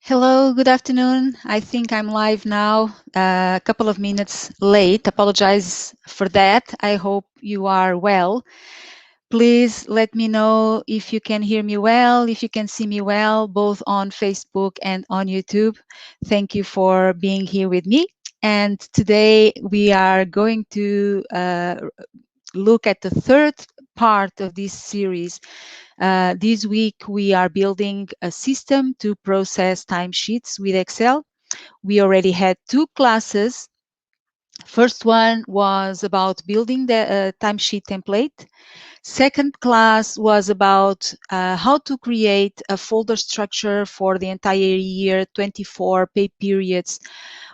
Hello, good afternoon. I think I'm live now, a couple of minutes late. Apologize for that. I hope you are well. Please let me know if you can hear me well, if you can see me well, both on Facebook and on YouTube. Thank you for being here with me. And today we are going to look at the third part of this series. This week, we are building a system to process timesheets with Excel. We already had two classes. First one was about building the timesheet template. Second class was about how to create a folder structure for the entire year, 24 pay periods,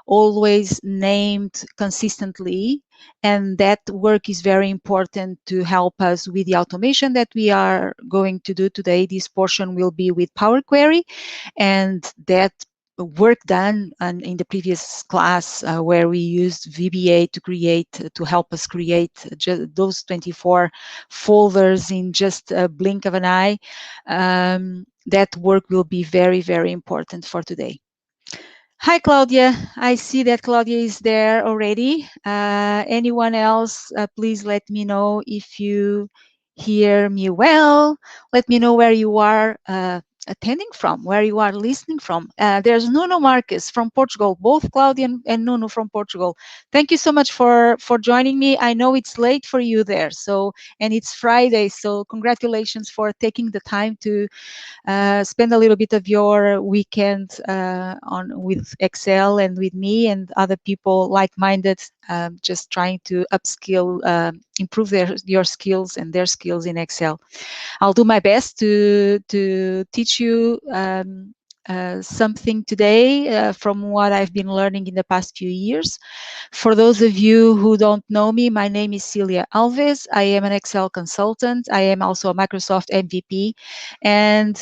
always named consistently. And that work is very important to help us with the automation that we are going to do today. This portion will be with Power Query, and that work done in the previous class where we used VBA to help us create those 24 folders in just a blink of an eye. That work will be very, very important for today. Hi, Claudia. I see that Claudia is there already. Anyone else, please let me know if you hear me well. Let me know where you are attending from, where you are listening from. There's Nuno Marques from Portugal, both Claudia and Nuno from Portugal. Thank you so much for joining me. I know it's late for you there, and it's Friday, so congratulations for taking the time to spend a little bit of your weekend with Excel and with me and other people like-minded, just trying to upskill, improve your skills and their skills in Excel. I'll do my best to teach you something today from what I've been learning in the past few years. For those of you who don't know me, my name is Celia Alves. I am an Excel consultant. I am also a Microsoft MVP. And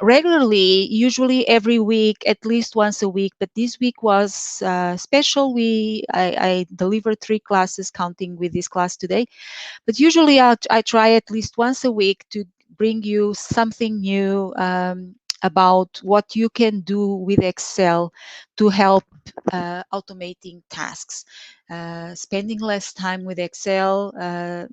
regularly, usually every week, at least once a week, but this week was special. I delivered 3 classes, counting with this class today. But usually I try at least once a week to bring you something new about what you can do with Excel to help automating tasks. Spending less time with Excel,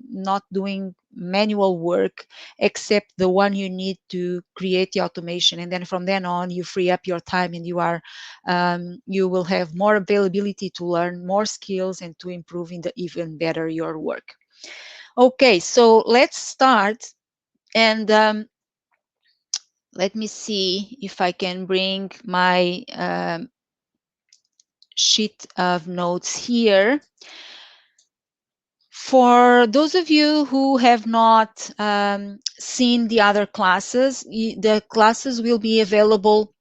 not doing manual work except the one you need to create the automation, and then from then on you free up your time and you will have more availability to learn more skills and to improve even better your work. Okay, so let's start, and let me see if I can bring my sheet of notes here. For those of you who have not seen the other classes, the classes will be available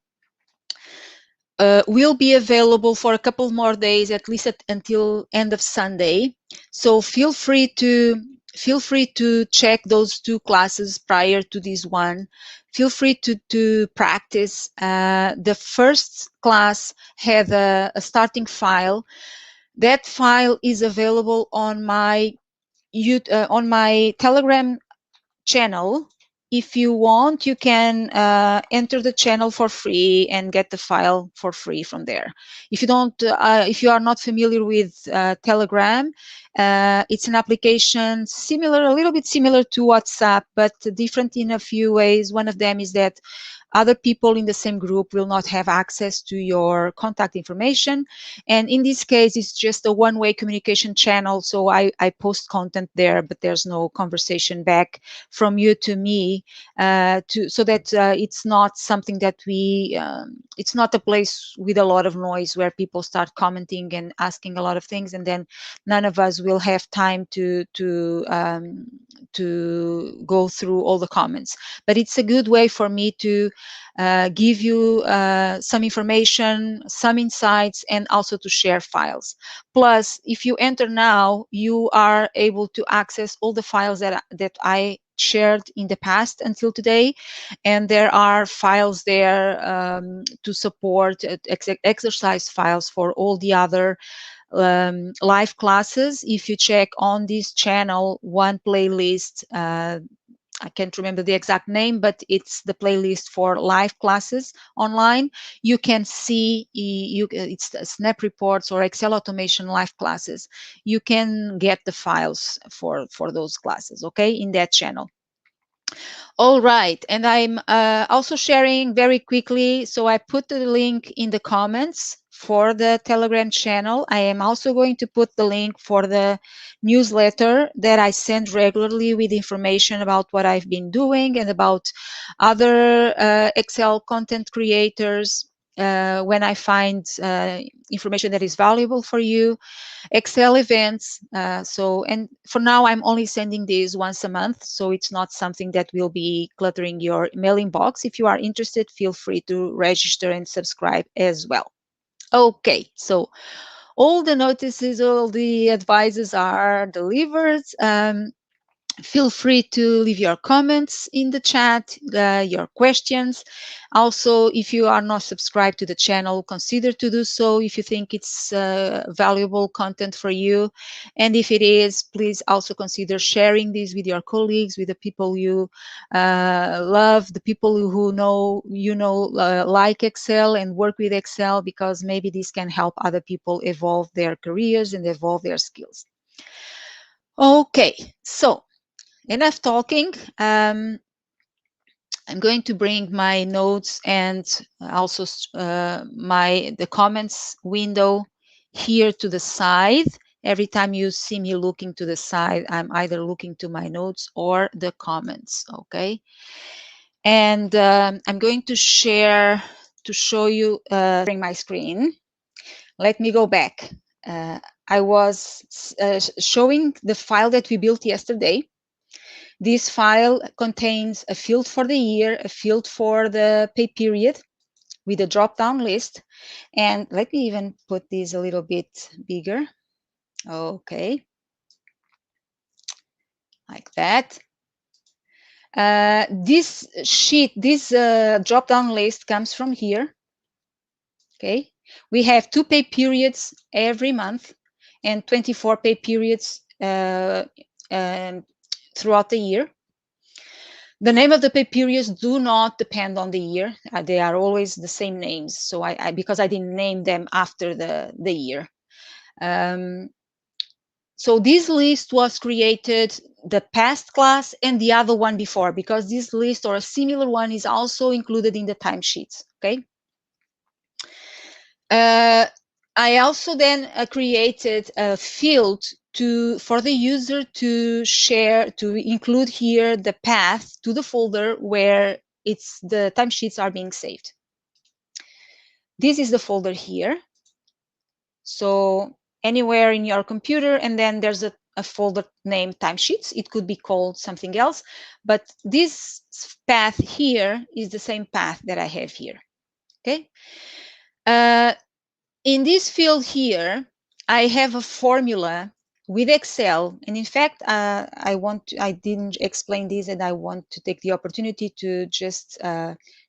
for a couple more days, at least until end of Sunday. So feel free to check those 2 classes prior to this one. Feel free to practice. The first class had a starting file. That file is available on my Telegram channel. If you want, you can enter the channel for free and get the file for free from there. If you are not familiar with Telegram, it's an application a little bit similar to WhatsApp, but different in a few ways. One of them is that other people in the same group will not have access to your contact information. And in this case, it's just a one-way communication channel. So I post content there, but there's no conversation back from you to me, so that it's not something that it's not a place with a lot of noise where people start commenting and asking a lot of things, and then none of us will have time to go through all the comments. But it's a good way for me to give you some information, some insights, and also to share files. Plus, if you enter now, you are able to access all the files that I shared in the past until today, and there are files there to support exercise files for all the other live classes. If you check on this channel, one playlist, I can't remember the exact name, but it's the playlist for live classes online. You can see it's Snap Reports or Excel Automation live classes. You can get the files for those classes, okay, in that channel. All right, and I'm also sharing very quickly, so I put the link in the comments for the Telegram channel. I am also going to put the link for the newsletter that I send regularly with information about what I've been doing and about other Excel content creators when I find information that is valuable for you. Excel events. And for now, I'm only sending these once a month, so it's not something that will be cluttering your mailing box. If you are interested, feel free to register and subscribe as well. Okay, so all the notices, all the advices are delivered. Feel free to leave your comments in the chat, your questions. Also, if you are not subscribed to the channel, consider to do so if you think it's valuable content for you. And if it is, please also consider sharing this with your colleagues, with the people you love, the people who like Excel and work with Excel, because maybe this can help other people evolve their careers and evolve their skills. Okay, so enough talking. I'm going to bring my notes and also the comments window here to the side. Every time you see me looking to the side, I'm either looking to my notes or the comments, okay? And I'm going to share to show you sharing my screen. Let me go back. I was showing the file that we built yesterday. This file contains a field for the year, a field for the pay period with a drop-down list. And let me even put this a little bit bigger. Okay, like that. This sheet, this drop-down list comes from here. Okay, we have 2 pay periods every month and 24 pay periods throughout the year. The name of the pay periods do not depend on the year. They are always the same names. So because I didn't name them after the year. So this list was created the past class and the other one before, because this list or a similar one is also included in the timesheets. Okay. I also then created a field for the user to share, to include here the path to the folder where the timesheets are being saved. This is the folder here. So anywhere in your computer, and then there's a folder named timesheets. It could be called something else, but this path here is the same path that I have here. Okay. In this field here, I have a formula with Excel. And in fact, I didn't explain this, and I want to take the opportunity to just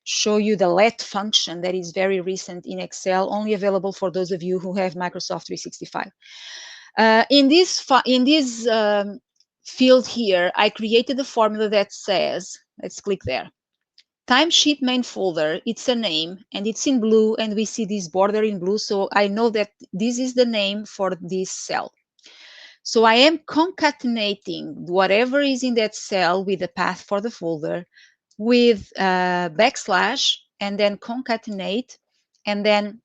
show you the let function that is very recent in Excel, only available for those of you who have Microsoft 365. In this field here, I created a formula that says, let's click there. Timesheet main folder, it's a name, and it's in blue, and we see this border in blue, so I know that this is the name for this cell. So I am concatenating whatever is in that cell with the path for the folder with backslash, and then concatenate, and then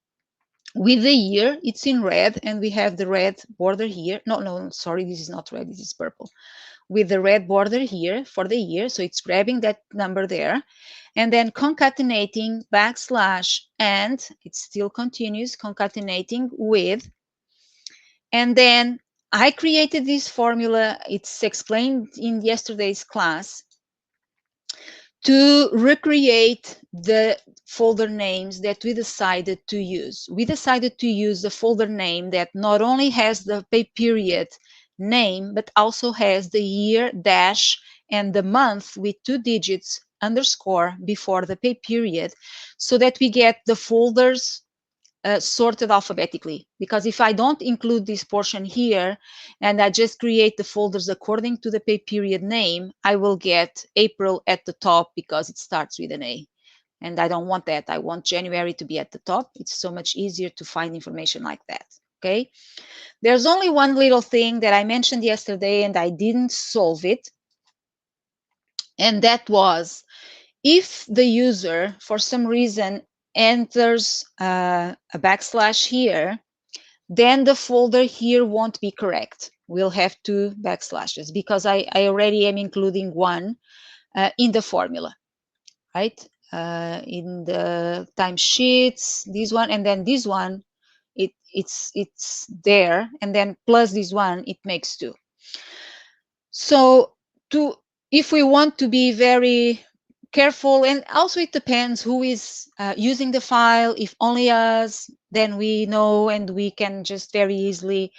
with the year, it's in red, and we have the red border here. No, sorry, this is not red, this is purple. With the red border here for the year, so it's grabbing that number there, and then concatenating backslash, and it still continues concatenating with, and then I created this formula. It's explained in yesterday's class to recreate the folder names that we decided to use. We decided to use the folder name that not only has the pay period name, but also has the year dash and the month with 2 digits underscore before the pay period, so that we get the folders sorted alphabetically, because if I don't include this portion here and I just create the folders according to the pay period name, I will get April at the top because it starts with an A. And I don't want that. I want January to be at the top. It's so much easier to find information like that. Okay. There's only one little thing that I mentioned yesterday and I didn't solve it. And that was if the user, for some reason, enters a backslash here, then the folder here won't be correct. We'll have two backslashes because I already am including one in the formula, right? In the timesheets, this one, and then this one, it's there, and then plus this one, it makes two. So if we want to be very careful, and also it depends who is using the file. If only us, then we know and we can just very easily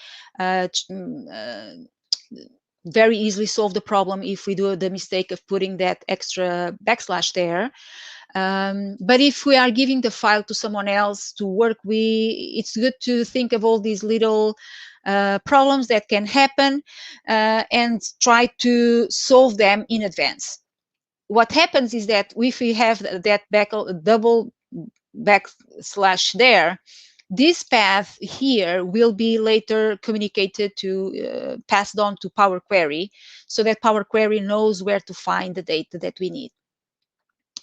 solve the problem if we do the mistake of putting that extra backslash there. But if we are giving the file to someone else to work with, it's good to think of all these little problems that can happen and try to solve them in advance. What happens is that if we have that double backslash there, this path here will be later communicated to passed on to Power Query, so that Power Query knows where to find the data that we need.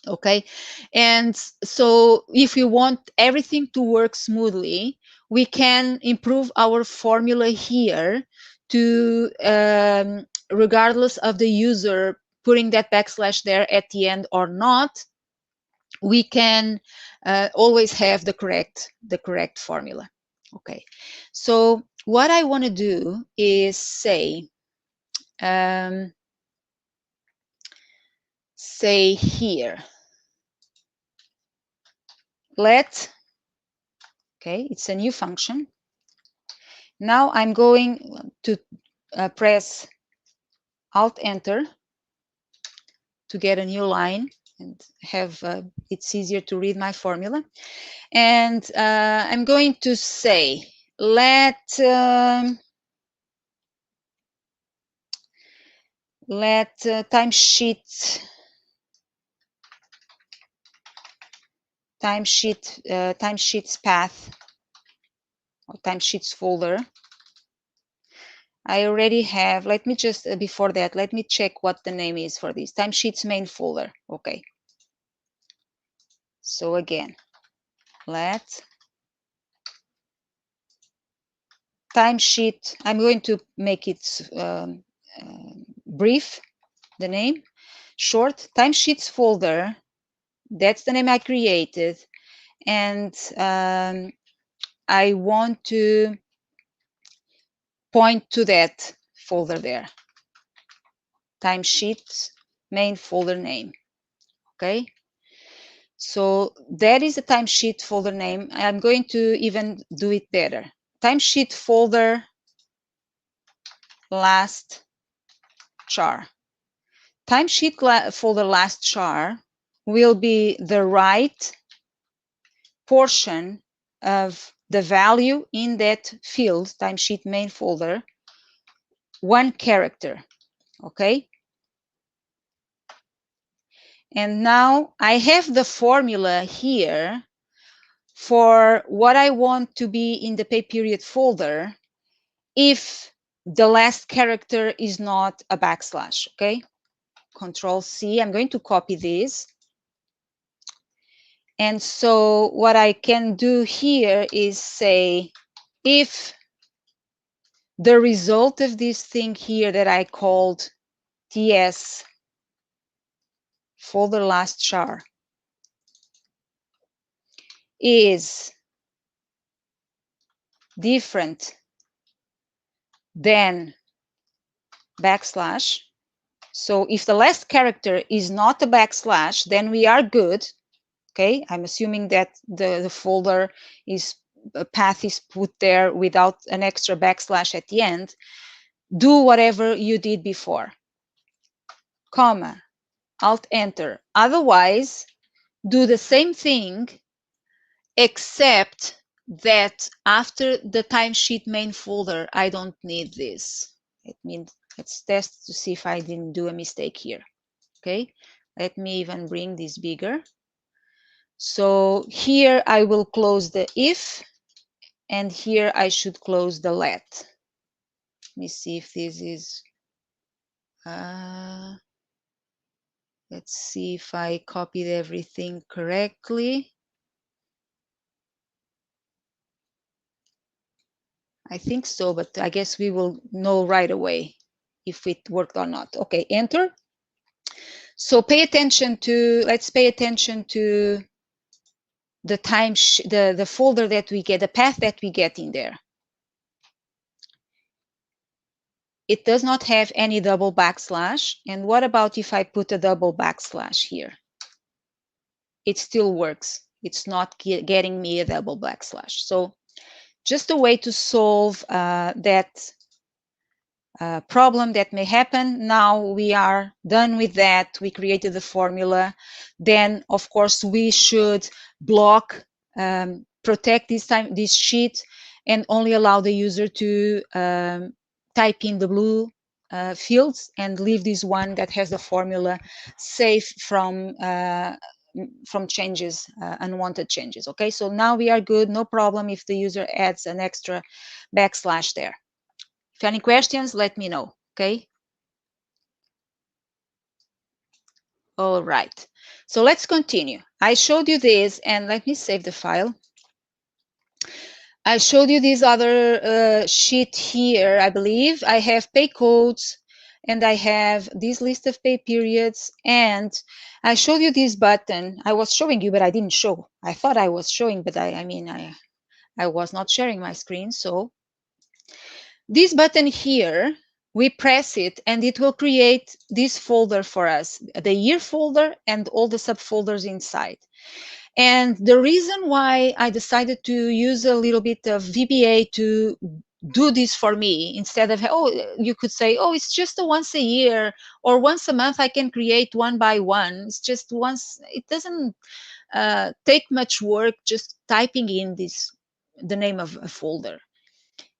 Okay, and so if we want everything to work smoothly, we can improve our formula here to regardless of the user putting that backslash there at the end or not, we can always have the correct formula. Okay, so what I want to do is say here, okay, it's a new function. Now I'm going to press Alt Enter to get a new line and have it's easier to read my formula. And I'm going to say let timesheets path or timesheets folder. I already have, let me just, before that, let me check what the name is for this. Timesheets main folder. Okay. So again, let timesheet, I'm going to make it brief, the name, short, timesheets folder. That's the name I created. And I want to point to that folder there. Timesheets main folder name. Okay. So that is the timesheet folder name. I'm going to even do it better. Timesheet folder last char. Timesheet folder last char will be the right portion of the value in that field, timesheet main folder, one character. Okay. And now I have the formula here for what I want to be in the pay period folder if the last character is not a backslash. Okay. Control C. I'm going to copy this. And so what I can do here is say if the result of this thing here that I called TS folder last char is different than backslash. So if the last character is not a backslash, then we are good. Okay, I'm assuming that the folder is path is put there without an extra backslash at the end. Do whatever you did before. Comma, Alt Enter. Otherwise, do the same thing except that after the timesheet main folder, I don't need this. It means let's test to see if I didn't do a mistake here. Okay, let me even bring this bigger. So here I will close the if, and here I should close the let. Let me see if this is, let's see if I copied everything correctly. I think so, but I guess we will know right away if it worked or not. Okay, enter. So pay attention to, let's pay attention to the the folder that we get, the path that we get in there. It does not have any double backslash. And what about if I put a double backslash here? It still works. It's not getting me a double backslash. So just a way to solve that problem that may happen. Now we are done with that. We created the formula. Then, of course, we should block, protect this sheet, and only allow the user to type in the blue fields and leave this one that has the formula safe from changes, unwanted changes. Okay, so now we are good. No problem if the user adds an extra backslash there. If any questions, let me know, okay? All right, so let's continue. I showed you this, and let me save the file. I showed you this other sheet here, I believe. I have pay codes, and I have this list of pay periods, and I showed you this button. I was showing you, but I didn't show. I thought I was showing, but I was not sharing my screen, so this button here, we press it and it will create this folder for us, the year folder and all the subfolders inside. And the reason why I decided to use a little bit of VBA to do this for me, instead of, oh, you could say, oh, it's just a once a year or once a month I can create one by one. It's just once. It doesn't take much work just typing in the name of a folder.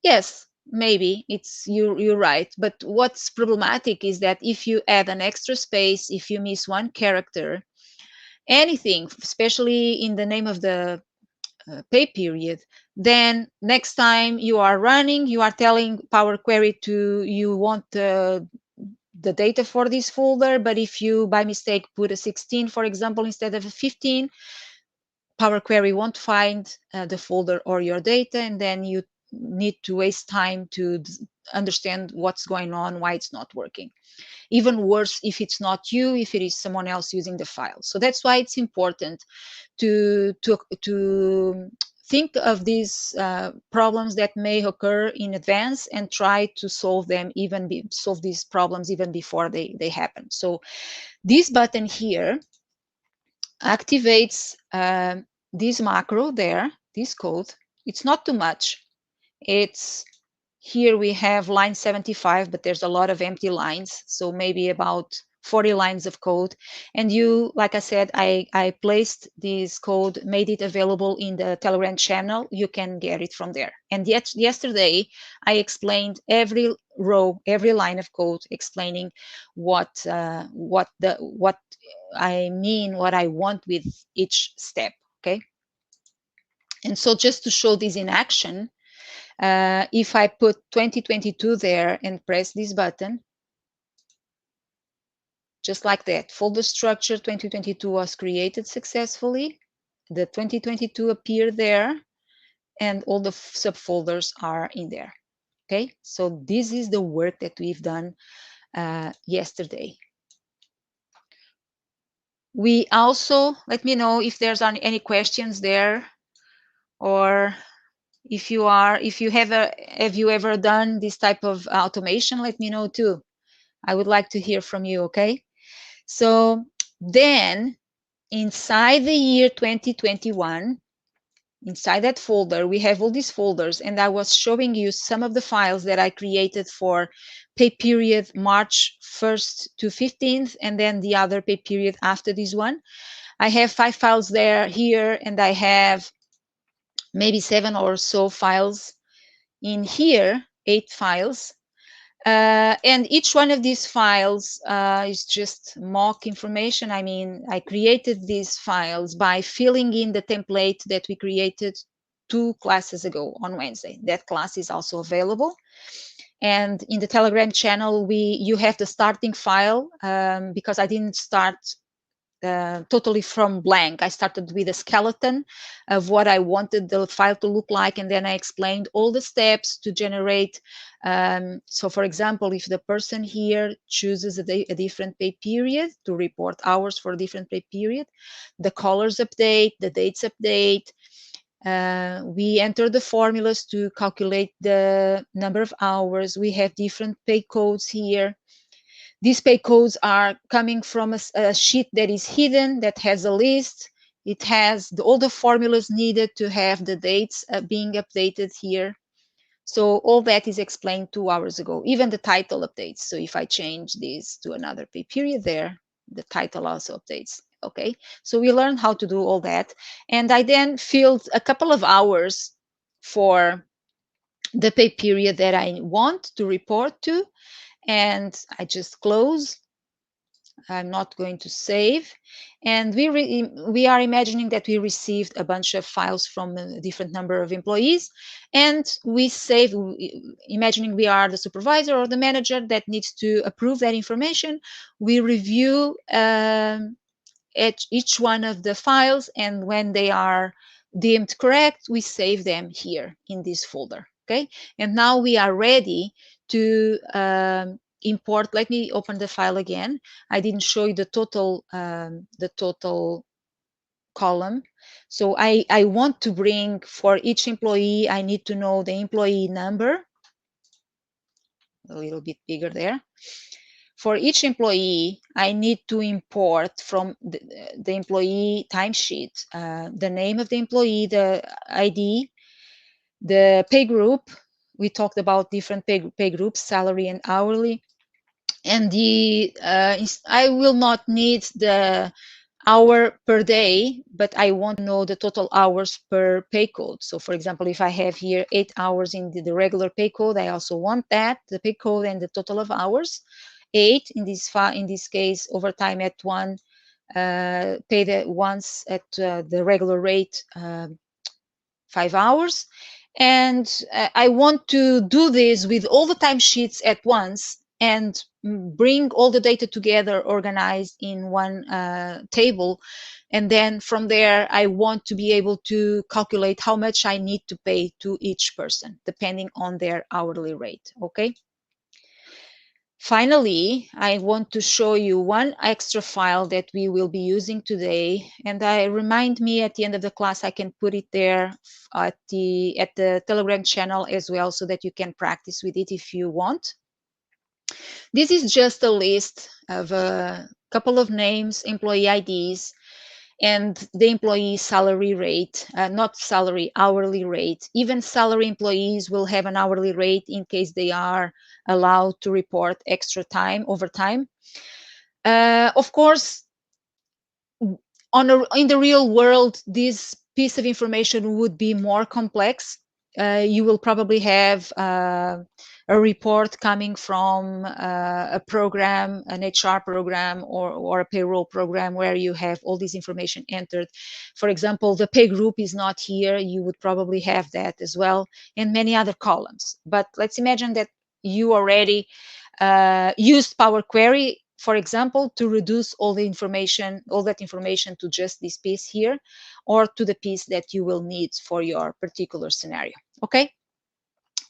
Yes, maybe you're right, but what's problematic is that if you add an extra space, if you miss one character, anything, especially in the name of the pay period, then next time you are running, you are telling Power Query you want the data for this folder, but if you by mistake put a 16, for example, instead of a 15, Power Query won't find the folder or your data, and then you need to waste time to understand what's going on, why it's not working. Even worse if it's not you, if it is someone else using the file. So that's why it's important to think of these problems that may occur in advance and try to solve them, solve these problems even before they happen. So this button here activates this macro there, this code. It's not too much. It's here we have line 75, but there's a lot of empty lines, so maybe about 40 lines of code. And you, like I said, I placed this code, made it available in the Telegram channel. You can get it from there. And yet yesterday I explained every row, every line of code, explaining what I mean, what I want with each step. Okay. And so just to show this in action, if I put 2022 there and press this button, just like that, folder structure 2022 was created successfully. The 2022 appeared there, and all the subfolders are in there. Okay, so this is the work that we've done yesterday. We also, let me know if there's any questions there, or if you have you ever done this type of automation, let me know too. I would like to hear from you, okay? So then inside the year 2021, inside that folder, we have all these folders, and I was showing you some of the files that I created for pay period March 1st to 15th, and then the other pay period after this one. I have 5 files there here, and I have maybe 7 or so files in here, 8 files. And each one of these files is just mock information. I mean, I created these files by filling in the template that we created 2 classes ago on Wednesday. That class is also available. And in the Telegram channel, you have the starting file, because I didn't start totally from blank. I started with a skeleton of what I wanted the file to look like, and then I explained all the steps to generate. So for example, if the person here chooses a different pay period to report hours for a different pay period, the colors update, the dates update. We enter the formulas to calculate the number of hours. We have different pay codes here. These pay codes are coming from a sheet that is hidden, that has a list. It has all the formulas needed to have the dates being updated here. So all that is explained 2 hours ago, even the title updates. So if I change this to another pay period there, the title also updates. Okay, so we learned how to do all that. And I then filled a couple of hours for the pay period that I want to report to. And I just close. I'm not going to save. And we are imagining that we received a bunch of files from a different number of employees, and we save, imagining we are the supervisor or the manager that needs to approve that information. We review at each one of the files, and when they are deemed correct, we save them here in this folder. Okay, and now we are ready to import. Let me open the file again. I didn't show you the total column. So I want to bring, for each employee, I need to know the employee number, a little bit bigger there. For each employee, I need to import from the employee timesheet, the name of the employee, the ID, the pay group. We talked about different pay groups, salary and hourly. And I will not need the hour per day, but I want to know the total hours per pay code. So for example, if I have here 8 hours in the regular pay code, I also want that, the pay code and the total of hours. 8 in this case, overtime at 1, paid at once at the regular rate, 5 hours. And I want to do this with all the timesheets at once and bring all the data together, organized in one table. And then from there, I want to be able to calculate how much I need to pay to each person, depending on their hourly rate. Okay. Finally, I want to show you one extra file that we will be using today, and remind me at the end of the class I can put it there at the Telegram channel as well, so that you can practice with it if you want. This is just a list of a couple of names, employee IDs, and the employee salary rate, not salary, hourly rate. Even salary employees will have an hourly rate in case they are allowed to report extra time, overtime. Of course, in the real world, this piece of information would be more complex. You will probably have a report coming from a program, an HR program, or a payroll program, where you have all this information entered. For example, the pay group is not here. You would probably have that as well, and many other columns. But let's imagine that you already used Power Query, for example, to reduce all that information to just this piece here, or to the piece that you will need for your particular scenario. Okay,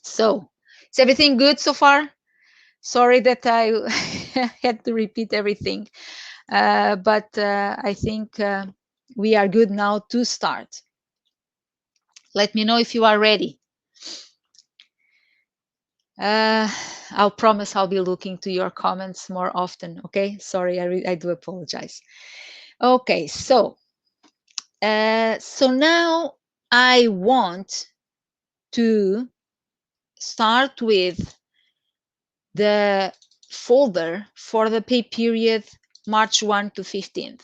so is everything good so far? Sorry that I had to repeat everything, but I think we are good now to start. Let me know if you are ready. I'll promise I'll be looking to your comments more often. Okay, sorry, I do apologize. Okay, so now I want to start with the folder for the pay period March 1 to 15th.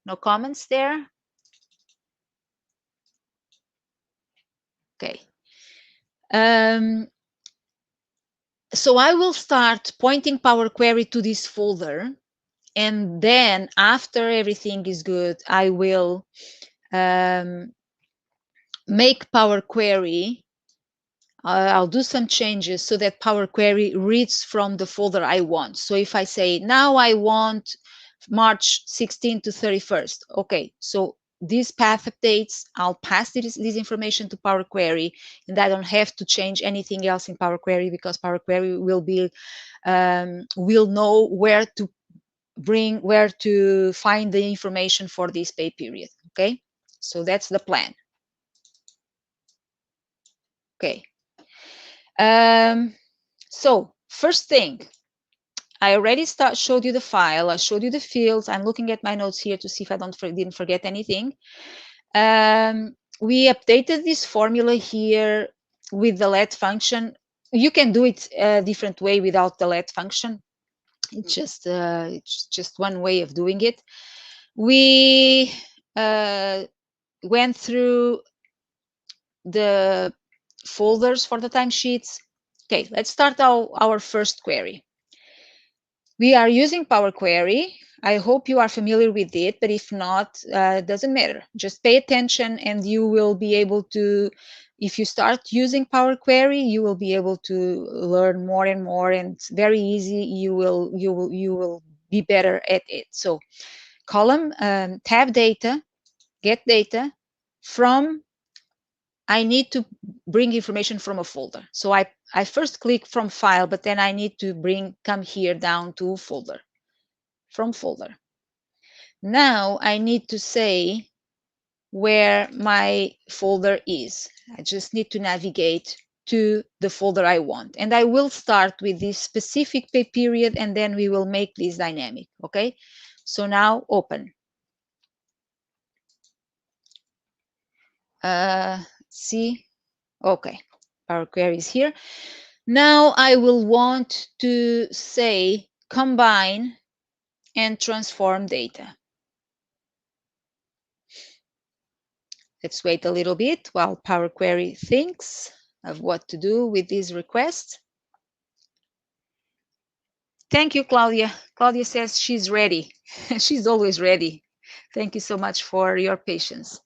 No comments there? Okay. So I will start pointing Power Query to this folder, and then after everything is good, I will make Power Query. I'll do some changes so that Power Query reads from the folder I want. So if I say now I want March 16 to 31st, okay, so these path updates, I'll pass this information to Power Query, and I don't have to change anything else in Power Query, because Power Query will know where to find the information for this pay period. Okay, so that's the plan. Okay. So first thing, I already showed you the file. I showed you the fields. I'm looking at my notes here to see if I didn't forget anything. We updated this formula here with the let function. You can do it a different way without the let function. It's just one way of doing it. We went through the folders for the timesheets. Okay, let's start our first query. We are using Power Query. I hope you are familiar with it, but if not, it doesn't matter. Just pay attention and you will be able to, if you start using Power Query, you will be able to learn more and more, and it's very easy. You will be better at it. So column, tab data, get data from, I need to bring information from a folder. So I first click from file, but then I need to come here down to folder, from folder. Now I need to say where my folder is. I just need to navigate to the folder I want. And I will start with this specific pay period, and then we will make this dynamic. Okay, so now open. See, okay, Power Query is here. Now I will want to say combine and transform data. Let's wait a little bit while Power Query thinks of what to do with this request. Thank you, Claudia. Claudia says she's ready. She's always ready. Thank you so much for your patience.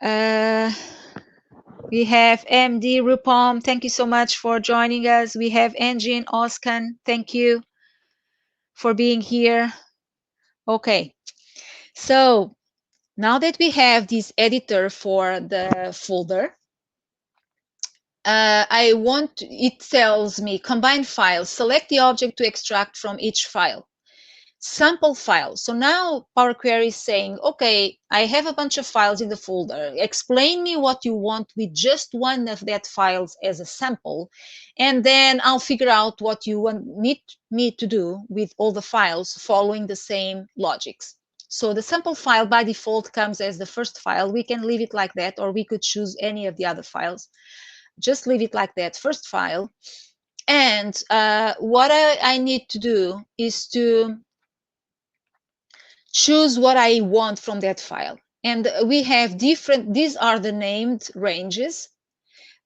We have MD Rupam. Thank you so much for joining us. We have Angie and Oskan. Thank you for being here. Okay, so now that we have this editor for the folder, it tells me combine files, select the object to extract from each file. Sample file. So now Power Query is saying, okay, I have a bunch of files in the folder. Explain me what you want with just one of that files as a sample, and then I'll figure out what you need me to do with all the files following the same logics. So the sample file by default comes as the first file. We can leave it like that, or we could choose any of the other files. Just leave it like that, first file. And what I need to do is to choose what I want from that file. And we have these are the named ranges.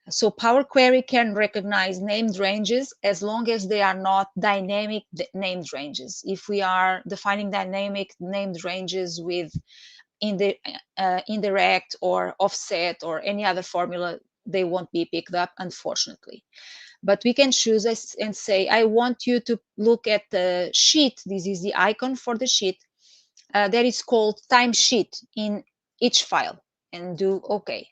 So Power Query can recognize named ranges as long as they are not dynamic named ranges. If we are defining dynamic named ranges with indirect or offset or any other formula, they won't be picked up, unfortunately. But we can choose and say, I want you to look at the sheet. This is the icon for the sheet. That is called timesheet in each file, and do OK.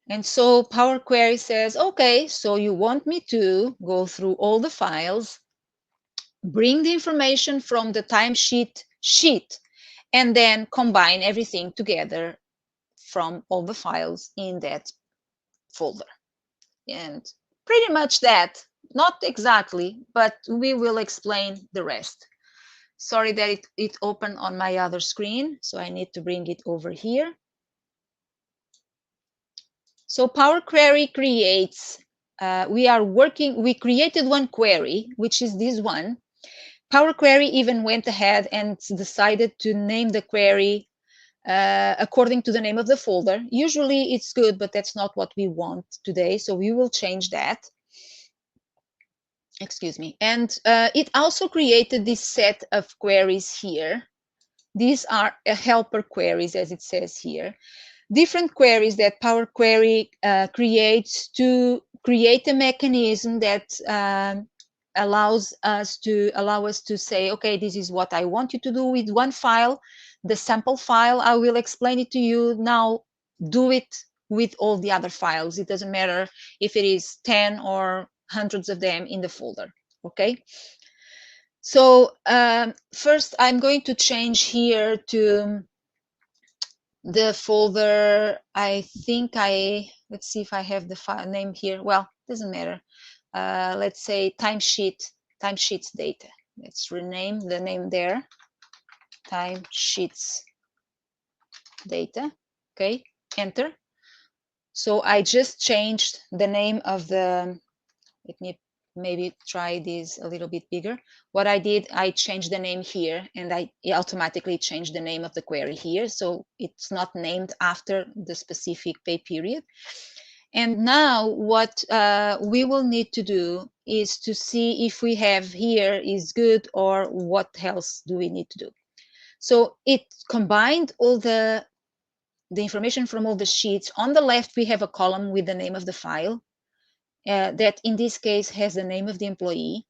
And so Power Query says, OK, so you want me to go through all the files, bring the information from the timesheet sheet, and then combine everything together from all the files in that folder. And pretty much that. Not exactly, but we will explain the rest. Sorry that it opened on my other screen, so I need to bring it over here. So Power Query creates, we created one query, which is this one. Power Query even went ahead and decided to name the query according to the name of the folder. Usually it's good, but that's not what we want today. So we will change that. Excuse me. And it also created this set of queries here. These are helper queries, as it says here. Different queries that Power Query creates to create a mechanism that allow us to say, okay, this is what I want you to do with one file, the sample file. I will explain it to you now. Do it with all the other files. It doesn't matter if it is 10 or hundreds of them in the folder. Okay. So first, I'm going to change here to the folder. I think let's see if I have the file name here. Well, doesn't matter. Let's say timesheets data. Let's rename the name there. Timesheets data. Okay, enter. So I just changed the name of the, let me maybe try this a little bit bigger. What I did, I changed the name here, and I automatically changed the name of the query here. So it's not named after the specific pay period. And now what we will need to do is to see if we have here is good, or what else do we need to do. So it combined all the information from all the sheets. On the left, we have a column with the name of the file. That in this case has the name of the employee.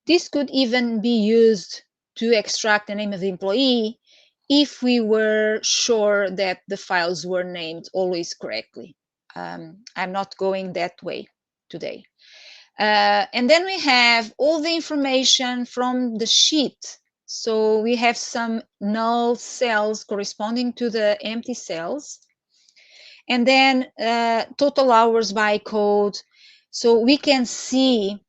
This could even be used to extract the name of the employee if we were sure that the files were named always correctly. I'm not going that way today. And then we have all the information from the sheet. So we have some null cells corresponding to the empty cells. And then total hours by code. So we can see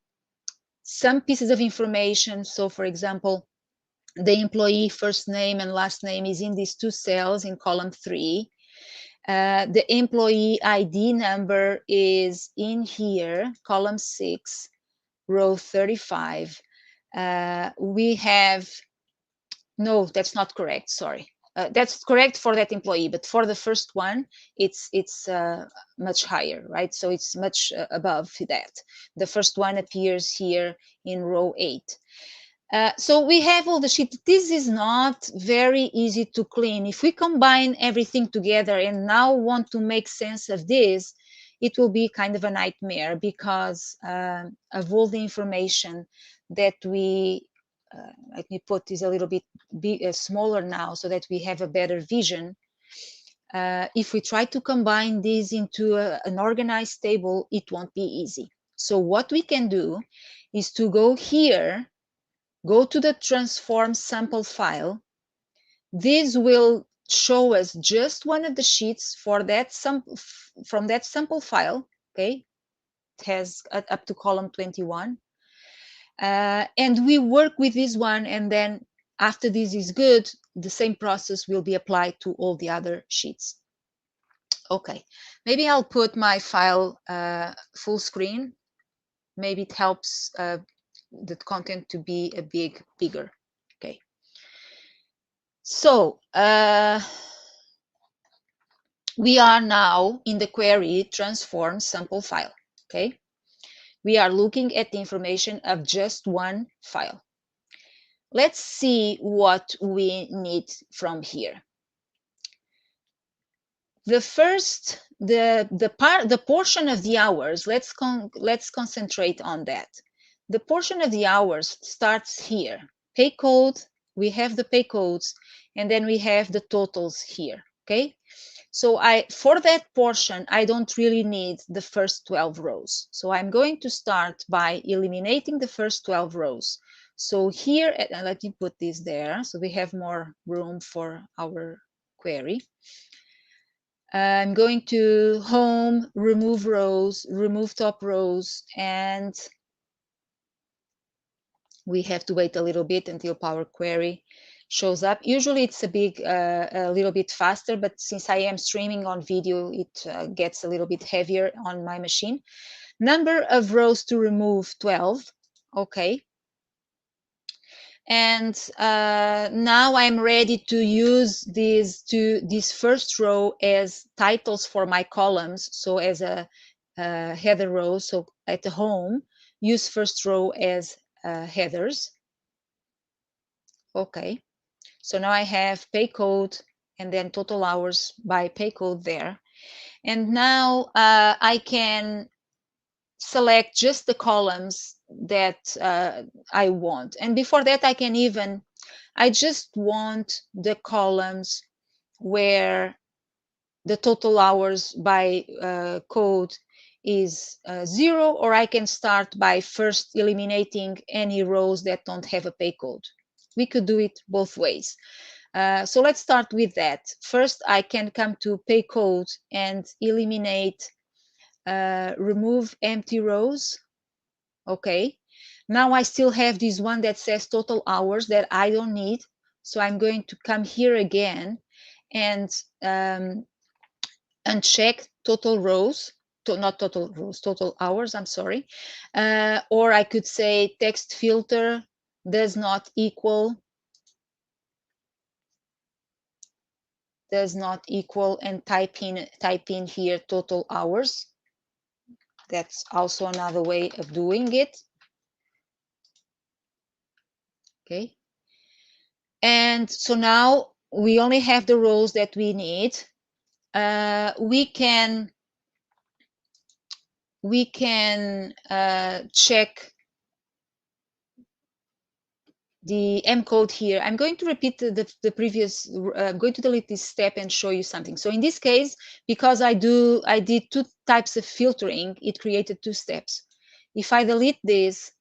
some pieces of information. So for example, the employee first name and last name is in these two cells in column 3. The employee ID number is in here, column 6, row 35. We have, no, that's not correct, sorry. That's correct for that employee, but for the first one, it's much higher, right? So it's much above that. The first one appears here in row 8. So we have all the sheet. This is not very easy to clean. If we combine everything together and now want to make sense of this, it will be kind of a nightmare because of all the information that we, let me put this a little bit smaller now so that we have a better vision. If we try to combine these into an organized table, it won't be easy. So what we can do is to go here, go to the transform sample file. This will show us just one of the sheets for that from that sample file. Okay, it has up to column 21. And we work with this one, and then after this is good, the same process will be applied to all the other sheets. Okay, maybe I'll put my file full screen. Maybe it helps the content to be a bit bigger. Okay. So we are now in the query transform sample file. Okay. We are looking at the information of just one file. Let's see what we need from here. The first, the portion of the hours, let's concentrate on that. The portion of the hours starts here. Pay code, we have the pay codes, and then we have the totals here. Okay. So for that portion, I don't really need the first 12 rows. So I'm going to start by eliminating the first 12 rows. So here, let me put this there so we have more room for our query. I'm going to home, remove rows, remove top rows, and we have to wait a little bit until Power Query shows up. Usually it's a little bit faster, but since I am streaming on video, it gets a little bit heavier on my machine. Number of rows to remove, 12. Okay. And now I'm ready to use this first row as titles for my columns. So as a header row, so at the home, use first row as headers. Okay, so now I have pay code and then total hours by pay code there. And now I can select just the columns that I want. And before that, I just want the columns where the total hours by code is 0, or I can start by first eliminating any rows that don't have a pay code. We could do it both ways. So let's start with that. First, I can come to pay code and eliminate, remove empty rows. Okay. Now I still have this one that says total hours that I don't need. So I'm going to come here again and uncheck total rows, not total rows, total hours, I'm sorry. Or I could say text filter does not equal, and type in here total hours. That's also another way of doing it. Okay. And so now we only have the rows that we need. We can check the M code here. I'm going to repeat the previous, I'm going to delete this step and show you something. So in this case, because I did two types of filtering, it created two steps. If I delete this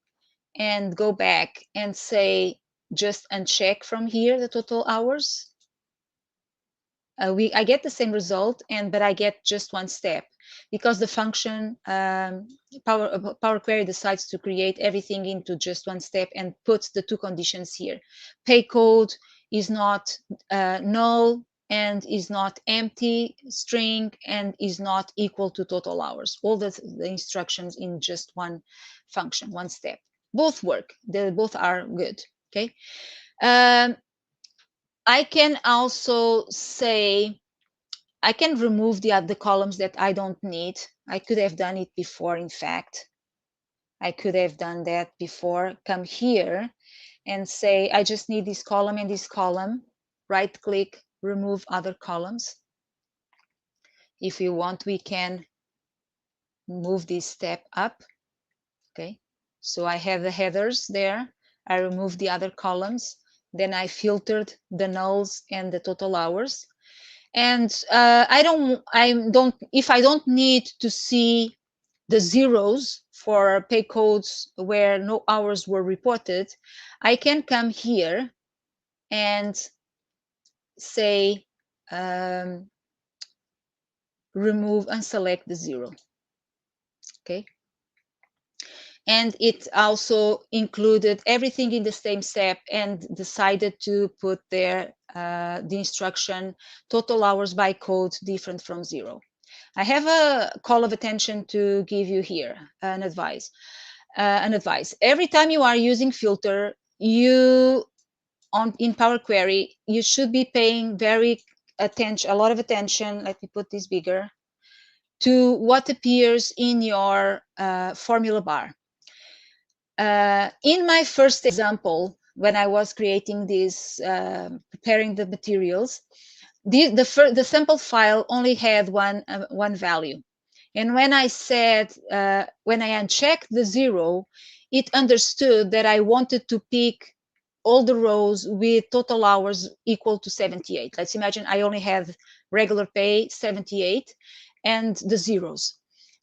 and go back and say, just uncheck from here the total hours, I get the same result, but I get just one step because the function Power Query decides to create everything into just one step and puts the two conditions here. Pay code is not null and is not empty string and is not equal to total hours. All the instructions in just one function, one step. Both work. They both are good. Okay. I can also say, I can remove the columns that I don't need. I could have done it before, in fact. I could have done that before. Come here and say, I just need this column and this column. Right click, remove other columns. If you want, we can move this step up. Okay, so I have the headers there. I removed the other columns. Then I filtered the nulls and the total hours. And if I don't need to see the zeros for pay codes where no hours were reported, I can come here and say remove and select the 0. Okay. And it also included everything in the same step and decided to put there the instruction total hours by code different from 0. I have a call of attention to give you here, an advice. Every time you are using filter, in Power Query, you should be paying a lot of attention. Let me put this bigger, to what appears in your formula bar. In my first example, when I was creating this, preparing the materials, the sample file only had one value. And when I unchecked the 0, it understood that I wanted to pick all the rows with total hours equal to 78. Let's imagine I only have regular pay 78 and the zeros.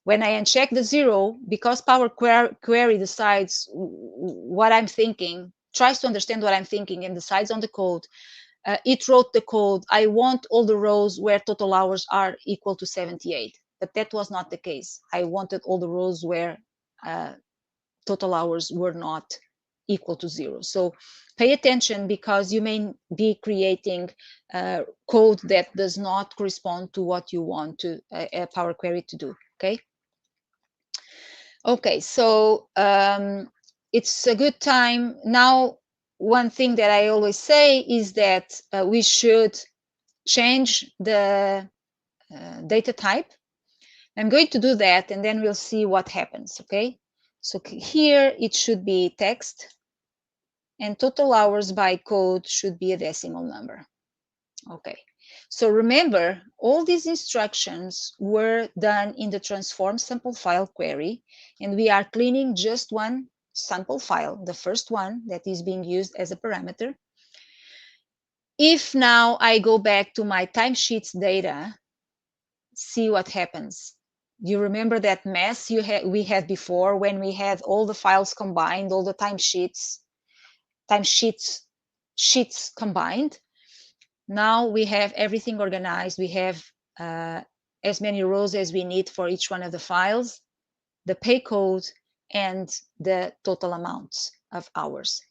When I uncheck the 0, because Power Query decides what I'm thinking, tries to understand what I'm thinking and decides on the code, it wrote the code, I want all the rows where total hours are equal to 78. But that was not the case. I wanted all the rows where total hours were not equal to 0. So pay attention, because you may be creating code that does not correspond to what you want to Power Query to do. Okay. Okay, so it's a good time now. one thing that I always say is that we should change the data type. I'm going to do that, and then we'll see what happens, okay? So here it should be text, and total hours by code should be a decimal number. Okay, so remember, all these instructions were done in the transform sample file query, and we are cleaning just one sample file, the first one that is being used as a parameter. If now I go back to my timesheets data, see what happens. You remember that mess we had before when we had all the files combined, all the timesheets sheets combined? Now we have everything organized. We have as many rows as we need for each one of the files, the pay code, and the total amounts of hours.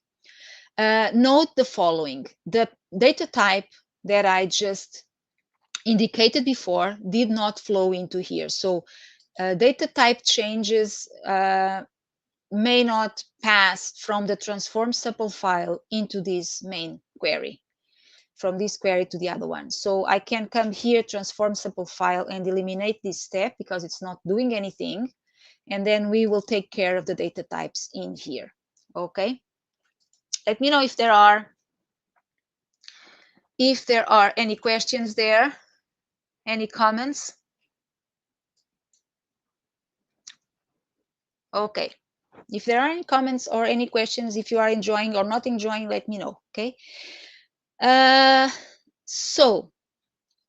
Note the following. The data type that I just indicated before did not flow into here. So data type changes may not pass from the transform sample file into this main query, from this query to the other one. So I can come here, transform sample file, and eliminate this step because it's not doing anything. And then we will take care of the data types in here. Okay. Let me know if there are any questions there, any comments. Okay. If there are any comments or any questions, if you are enjoying or not enjoying, let me know. Okay. So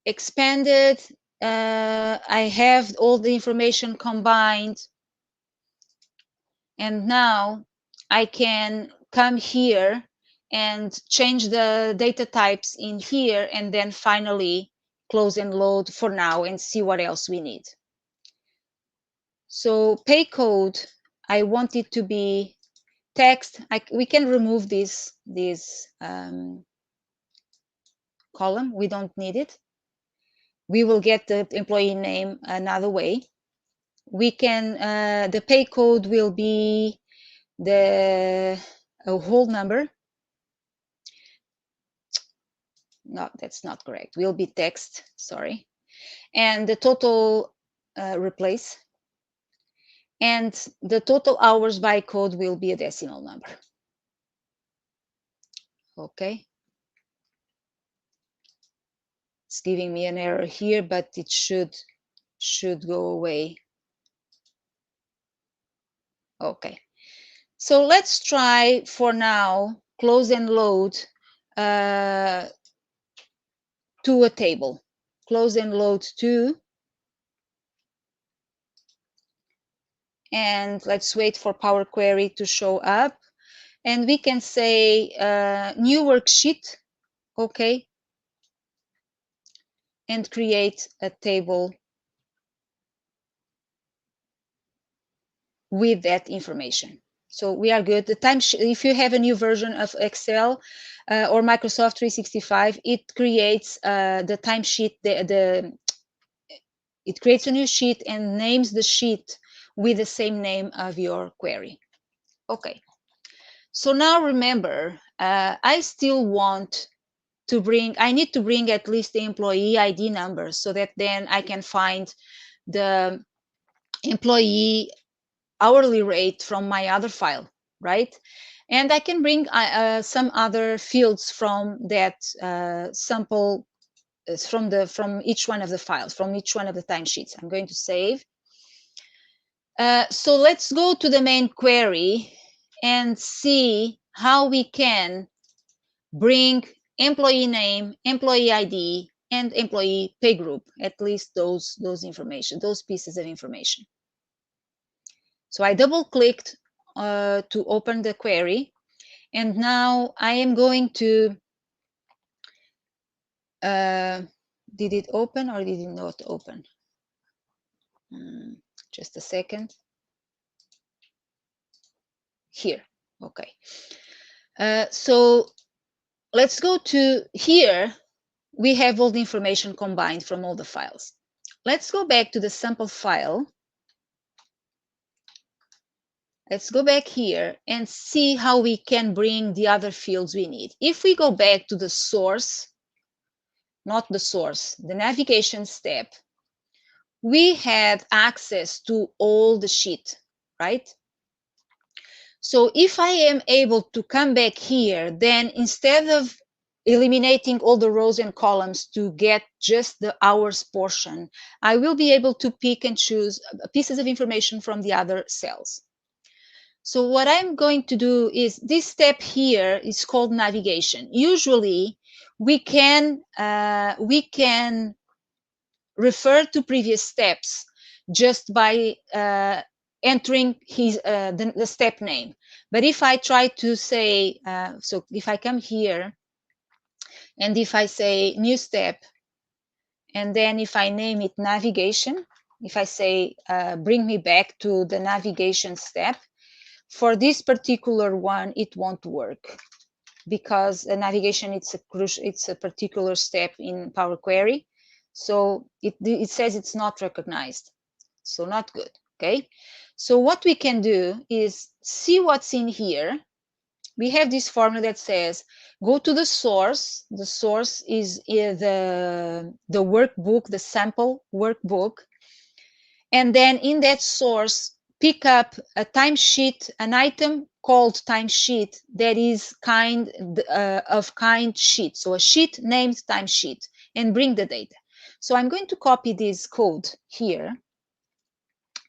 expanded, I have all the information combined, and now I can come here and change the data types in here, and then finally close and load for now and see what else we need. So pay code, I want it to be text. We can remove this column. We don't need it. We will get the employee name another way. We can, the pay code will be the whole number. No, that's not correct. Will be text, sorry. And the total replace. And the total hours by code will be a decimal number. Okay. It's giving me an error here, but it should go away. Okay. So let's try for now, close and load to a table. Close and load to. And let's wait for Power Query to show up. And we can say new worksheet, okay, and create a table with that information. So we are good. The timesheet, if you have a new version of Excel or Microsoft 365, it creates the timesheet, it creates a new sheet and names the sheet with the same name of your query. Okay. So now remember, I still want to bring, I need to bring at least the employee ID number so that then I can find the employee hourly rate from my other file, right? And I can bring some other fields from that sample, from each one of the files, from each one of the timesheets. I'm going to save. So let's go to the main query and see how we can bring employee name, employee ID, and employee pay group, at least those information, those pieces of information. So I double clicked to open the query, and now I am going to, did it open or did it not open? Just a second. Here, okay. So let's go to here. We have all the information combined from all the files. Let's go back to the sample file. Let's go back here and see how we can bring the other fields we need. If we go back to the source, not the source, the navigation step, we had access to all the sheet, right? So if I am able to come back here, then instead of eliminating all the rows and columns to get just the hours portion, I will be able to pick and choose pieces of information from the other cells. So what I'm going to do is this step here is called navigation. Usually we can refer to previous steps just by entering the step name. But if I try to say, so if I come here and if I say new step, and then if I name it navigation, if I say bring me back to the navigation step, for this particular one, it won't work because navigation it's a particular step in Power Query. So it says it's not recognized. So not good, okay? So what we can do is see what's in here. We have this formula that says, go to the source. The source is the workbook, the sample workbook. And then in that source, pick up a timesheet, an item called timesheet that is kind sheet. So a sheet named timesheet, and bring the data. So I'm going to copy this code here,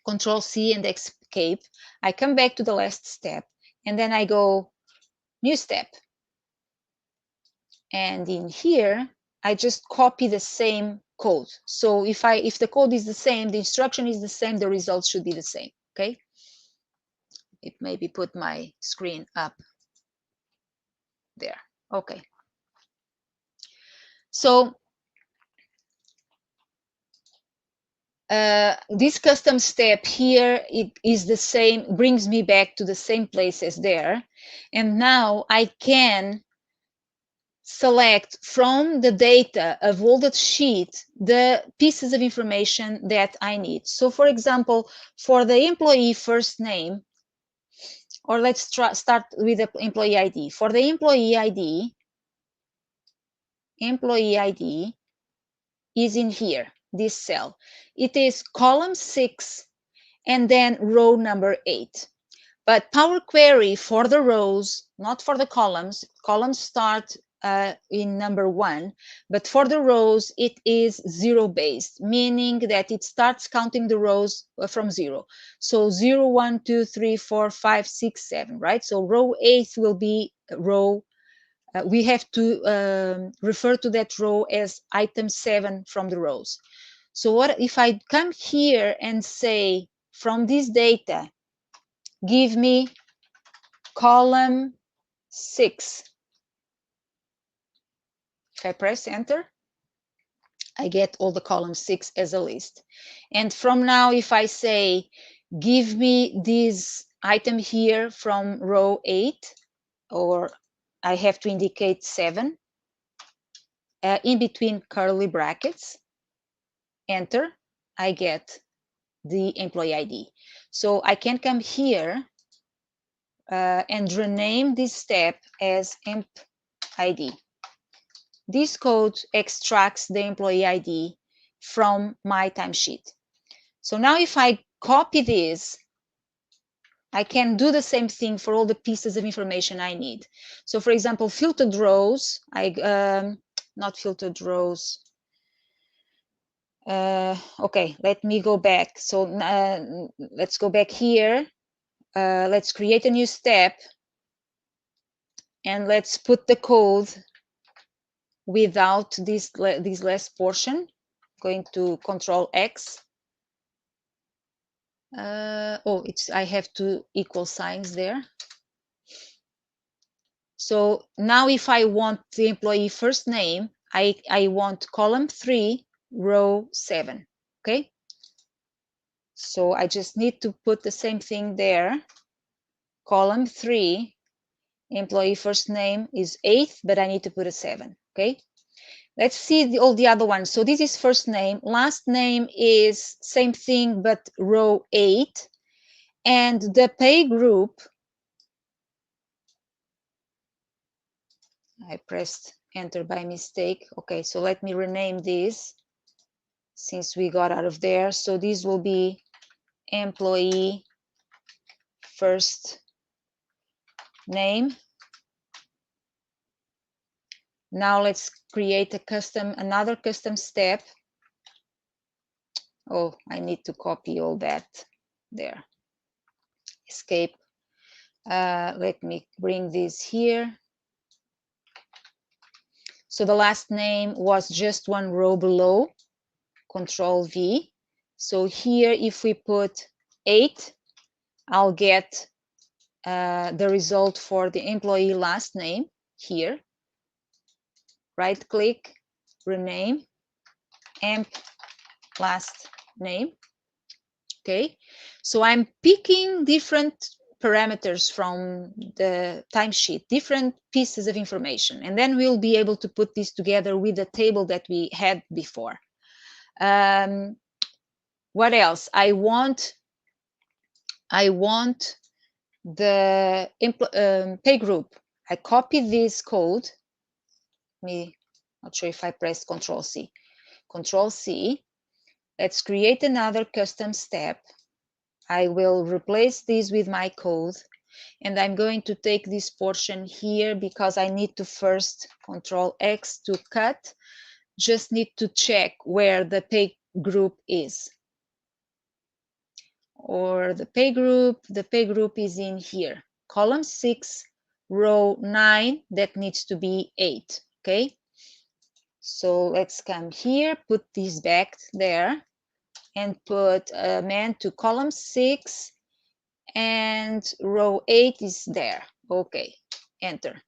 Control C and escape. I come back to the last step, and then I go new step. And in here, I just copy the same code. So if the code is the same, the instruction is the same, the results should be the same, okay? It maybe put my screen up there. Okay. So this custom step here, it is the same, brings me back to the same place as there. And now I can select from the data of all the sheet the pieces of information that I need. So for example, for the employee first name, or let's start with the employee ID. For the employee ID is in here, this cell. It is column 6 and then row number 8. But Power Query for the rows, not for the columns, columns start in number 1, but for the rows, it is 0 based, meaning that it starts counting the rows from 0. So 0, 1, 2, 3, 4, 5, 6, 7, right? So row 8 will be row, we have to refer to that row as item 7 from the rows. So what if I come here and say, from this data, give me column 6. If I press enter, I get all the column 6 as a list. And from now, if I say, give me this item here from row 8, or I have to indicate 7, in between curly brackets, enter, I get the employee ID. So I can come here and rename this step as emp ID. This code extracts the employee ID from my timesheet. So now if I copy this, I can do the same thing for all the pieces of information I need. So for example, filtered rows, not filtered rows. Okay, let me go back. So let's go back here. Let's create a new step and let's put the code without this last portion. Going to Control X. I have two equal signs there. So now if I want the employee first name, I want column 3, row 7, okay? So I just need to put the same thing there. Column 3, employee first name is 8, but I need to put a 7, okay? Let's see all the other ones. So this is first name. Last name is same thing, but row 8. And the pay group, I pressed enter by mistake. Okay, so let me rename this since we got out of there. So this will be employee first name. Now let's create another custom step. Oh, I need to copy all that there. Escape. Let me bring this here. So the last name was just one row below. Control V. So here, if we put 8, I'll get the result for the employee last name here. Right click, rename, emp last name. Okay, so I'm picking different parameters from the timesheet, different pieces of information, and then we'll be able to put this together with the table that we had before. What else? I want the pay group. I copy this code. Not sure if I pressed Control C. Control C. Let's create another custom step. I will replace this with my code, and I'm going to take this portion here because I need to first Control X to cut. Just need to check where the pay group is. Or the pay group is in here. Column 6, row 9, that needs to be 8, okay? So let's come here, put this back there, and put a man to column 6, and row 8 is there. Okay, enter.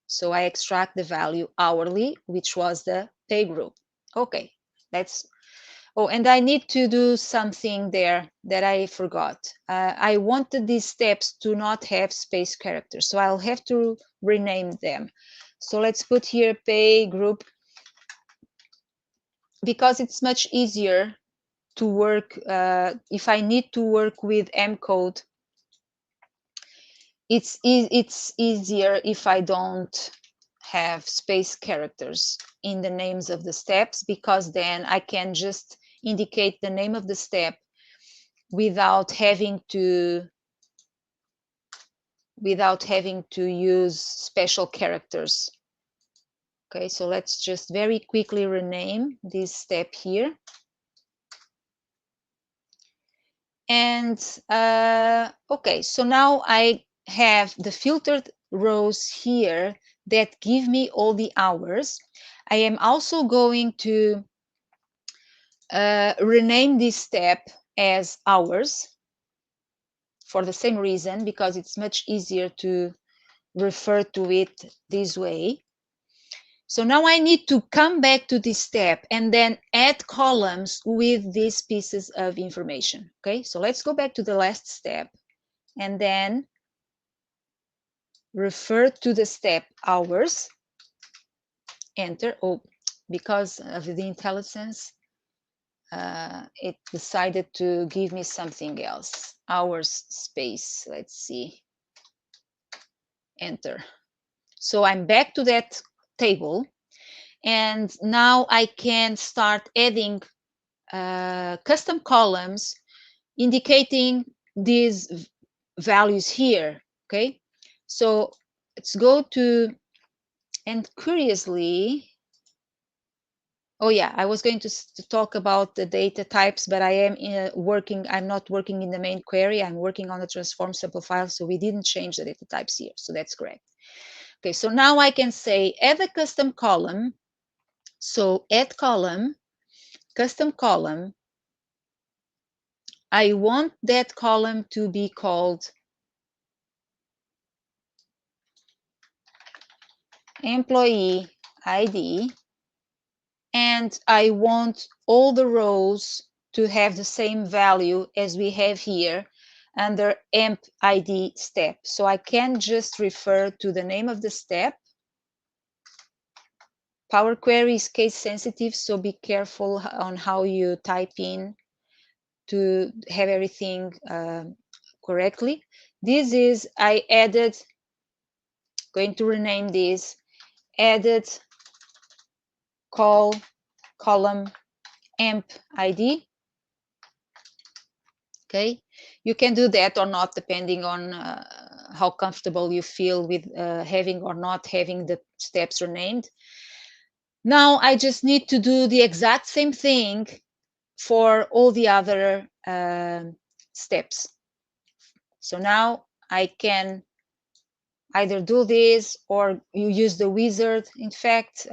So I extract the value hourly, which was the pay group. Okay, oh, and I need to do something there that I forgot. I wanted these steps to not have space characters, so I'll have to rename them. So let's put here pay group, because it's much easier to work. If I need to work with M code, it's easier if I don't have space characters in the names of the steps, because then I can just indicate the name of the step without having to use special characters. Okay, so let's just very quickly rename this step here. And okay, so now I have the filtered rows here that give me all the hours. I am also going to rename this step as hours for the same reason, because it's much easier to refer to it this way. So now I need to come back to this step and then add columns with these pieces of information. Okay, so let's go back to the last step and then refer to the step hours, enter. Oh, because of the IntelliSense, it decided to give me something else. Hours space, let's see, enter. So I'm back to that table, and now I can start adding custom columns indicating these values here. Okay, so let's go to, and curiously, oh yeah, I was going to talk about the data types, but I am I'm not working in the main query. I'm working on the transform sample file, so we didn't change the data types here, so that's correct. Okay, so now I can say add a custom column. So add column, custom column. I want that column to be called employee ID, and I want all the rows to have the same value as we have here under emp ID step. So I can just refer to the name of the step. Power Query is case sensitive, so be careful on how you type in to have everything correctly. This is, I added, going to rename this, added column emp ID. Okay, you can do that or not depending on how comfortable you feel with having or not having the steps renamed. Now I just need to do the exact same thing for all the other steps. So now I can either do this or you use the wizard. In fact,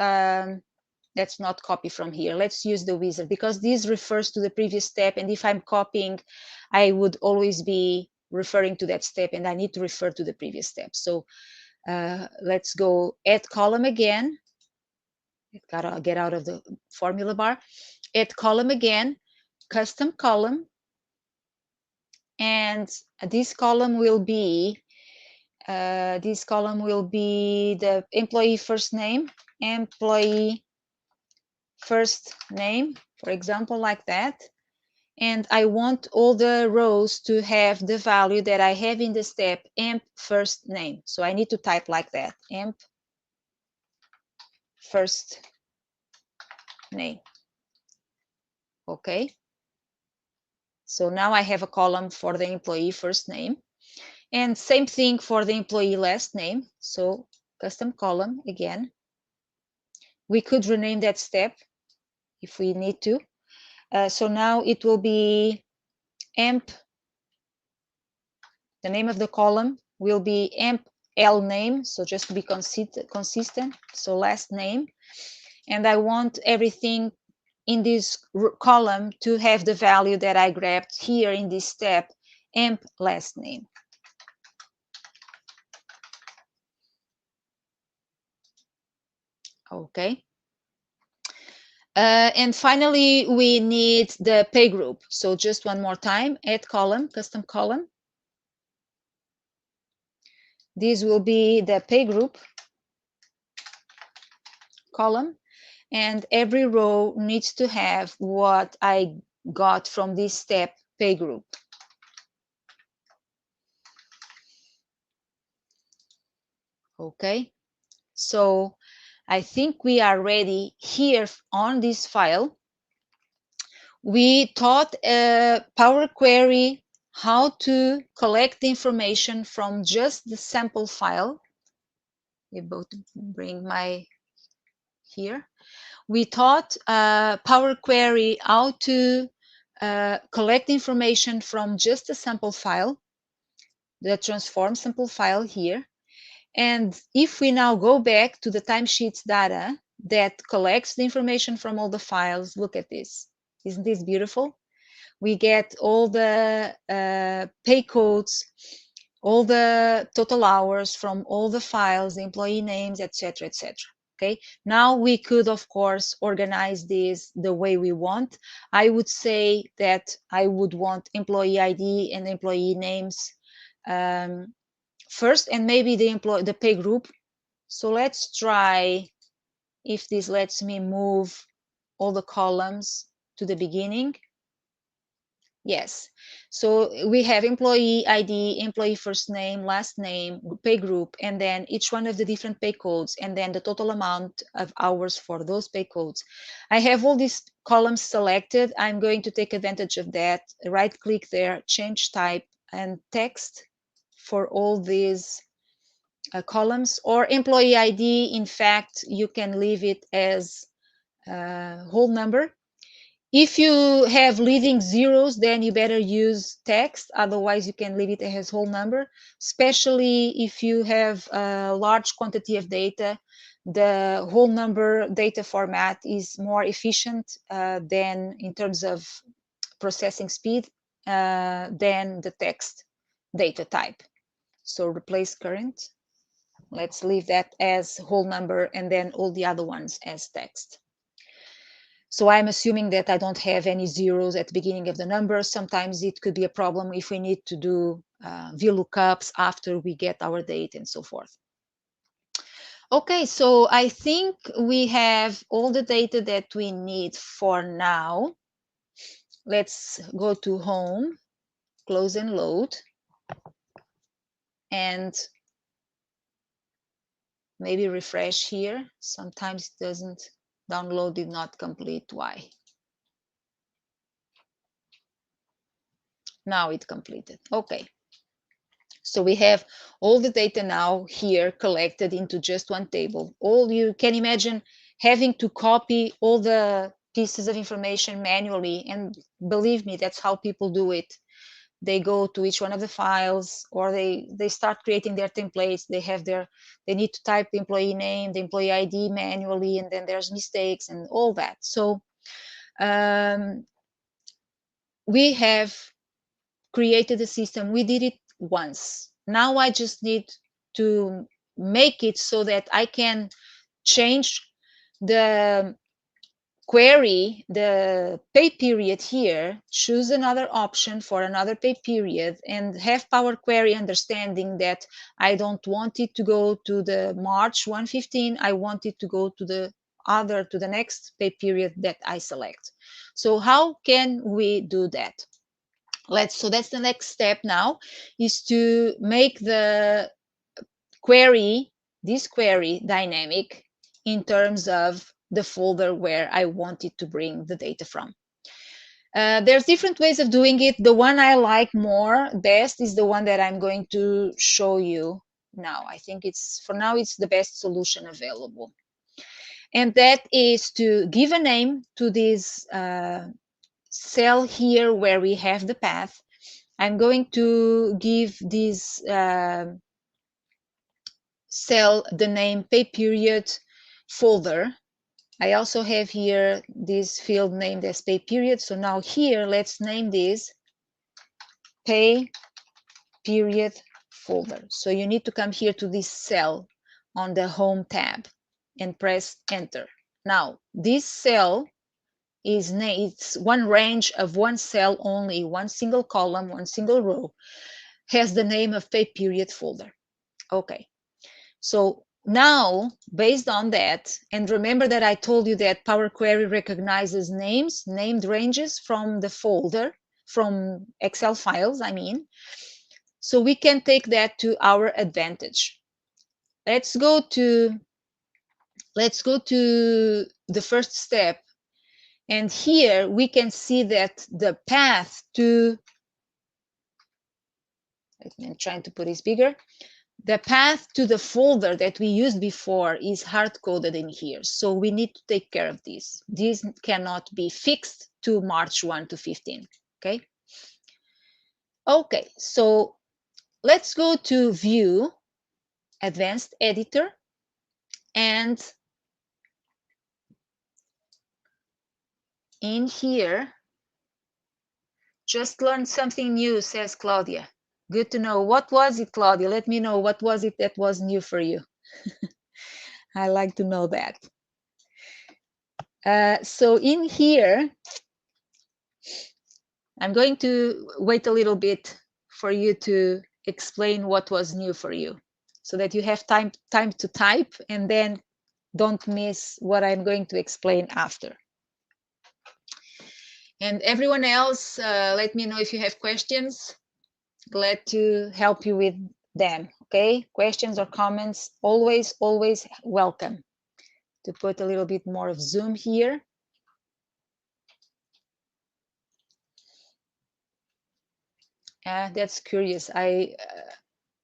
let's not copy from here. Let's use the wizard because this refers to the previous step. And if I'm copying, I would always be referring to that step and I need to refer to the previous step. So let's go add column again. Gotta get out of the formula bar. Add column again, custom column. And this column will be the employee first name, for example, like that. And I want all the rows to have the value that I have in the step emp first name. So I need to type like that, emp first name. Okay. So now I have a column for the employee first name. And same thing for the employee last name. So custom column again. We could rename that step if we need to. So now it will be emp, the name of the column will be emp L name. So just to be consistent. So last name. And I want everything in this column to have the value that I grabbed here in this step, emp last name. Okay. And finally, we need the pay group. So just one more time, add column, custom column. This will be the pay group column. And every row needs to have what I got from this step pay group. Okay, so I think we are ready here on this file. We taught Power Query how to collect the information from just the sample file. Able to bring my here. We taught Power Query how to collect information from just a sample file, the transform sample file here. And if we now go back to the timesheets data that collects the information from all the files, look at this. Isn't this beautiful? We get all the pay codes, all the total hours from all the files, the employee names, etc., etc. Okay, now we could, of course, organize this the way we want. I would say that I would want employee ID and employee names first, and maybe the pay group. So let's try if this lets me move all the columns to the beginning. Yes. So we have employee ID, employee first name, last name, pay group, and then each one of the different pay codes, and then the total amount of hours for those pay codes. I have all these columns selected. I'm going to take advantage of that. Right click there, change type and text for all these columns, or employee ID. In fact, you can leave it as whole number. If you have leading zeros, then you better use text. Otherwise, you can leave it as whole number, especially if you have a large quantity of data. The whole number data format is more efficient than in terms of processing speed than the text data type. So replace current. Let's leave that as whole number and then all the other ones as text. So I'm assuming that I don't have any zeros at the beginning of the number. Sometimes it could be a problem if we need to do VLOOKUPs after we get our date and so forth. Okay, so I think we have all the data that we need for now. Let's go to home, close and load. and maybe refresh here. Sometimes it doesn't download, did not complete. Why? Now it completed. Okay. So we have all the data now here collected into just one table. All you can imagine having to copy all the pieces of information manually. And believe me, that's how people do it. They go to each one of the files, or they start creating their templates. They need to type the employee name, the employee ID manually, and then there's mistakes and all that. So we have created a system. We did it once. Now I just need to make it so that I can change the query, the pay period here, choose another option for another pay period, and have Power Query understanding that I don't want it to go to the March 115. I want it to go to the next pay period that I select. So how can we do that? So that's the next step now, is to make the query, this query, dynamic in terms of the folder where I wanted to bring the data from. There's different ways of doing it. The one I like more best is the one that I'm going to show you now. I think for now it's the best solution available. And that is to give a name to this cell here where we have the path. I'm going to give this cell the name pay period folder. I also have here this field named as pay period. So now here, let's name this pay period folder. So you need to come here to this cell on the home tab and press enter. Now this cell it's one range of one cell only, one single column, one single row, has the name of pay period folder. Okay, so now based on that, and remember that I told you that Power Query recognizes names, named ranges from the folder, from Excel files, I mean. So we can take that to our advantage. Let's go to the first step. And here we can see that the path to, I'm trying to put this bigger. The path to the folder that we used before is hard-coded in here. So we need to take care of this. This cannot be fixed to March 1 to 15, okay? Okay, so let's go to View, Advanced Editor, and in here, just learned something new, says Claudia. Good to know. What was it, Claudia? Let me know. What was it that was new for you? I like to know that. So in here, I'm going to wait a little bit for you to explain what was new for you, so that you have time to type and then don't miss what I'm going to explain after. And everyone else, let me know if you have questions. Glad to help you with them, okay? Questions or comments, always welcome. To put a little bit more of zoom here. That's curious. I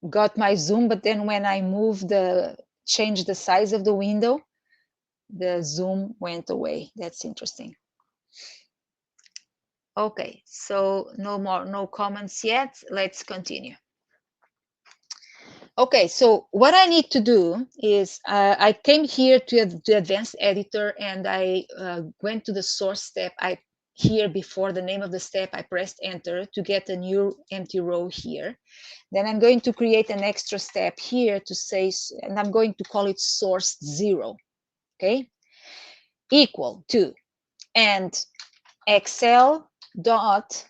got my zoom, but then when I changed the size of the window, the zoom went away. That's interesting. Okay, so no comments yet. Let's continue. Okay, so what I need to do is I came here to the advanced editor and I went to the source step. Here before the name of the step, I pressed enter to get a new empty row here. Then I'm going to create an extra step here to say, and I'm going to call it source 0, okay? Equal to, and Excel dot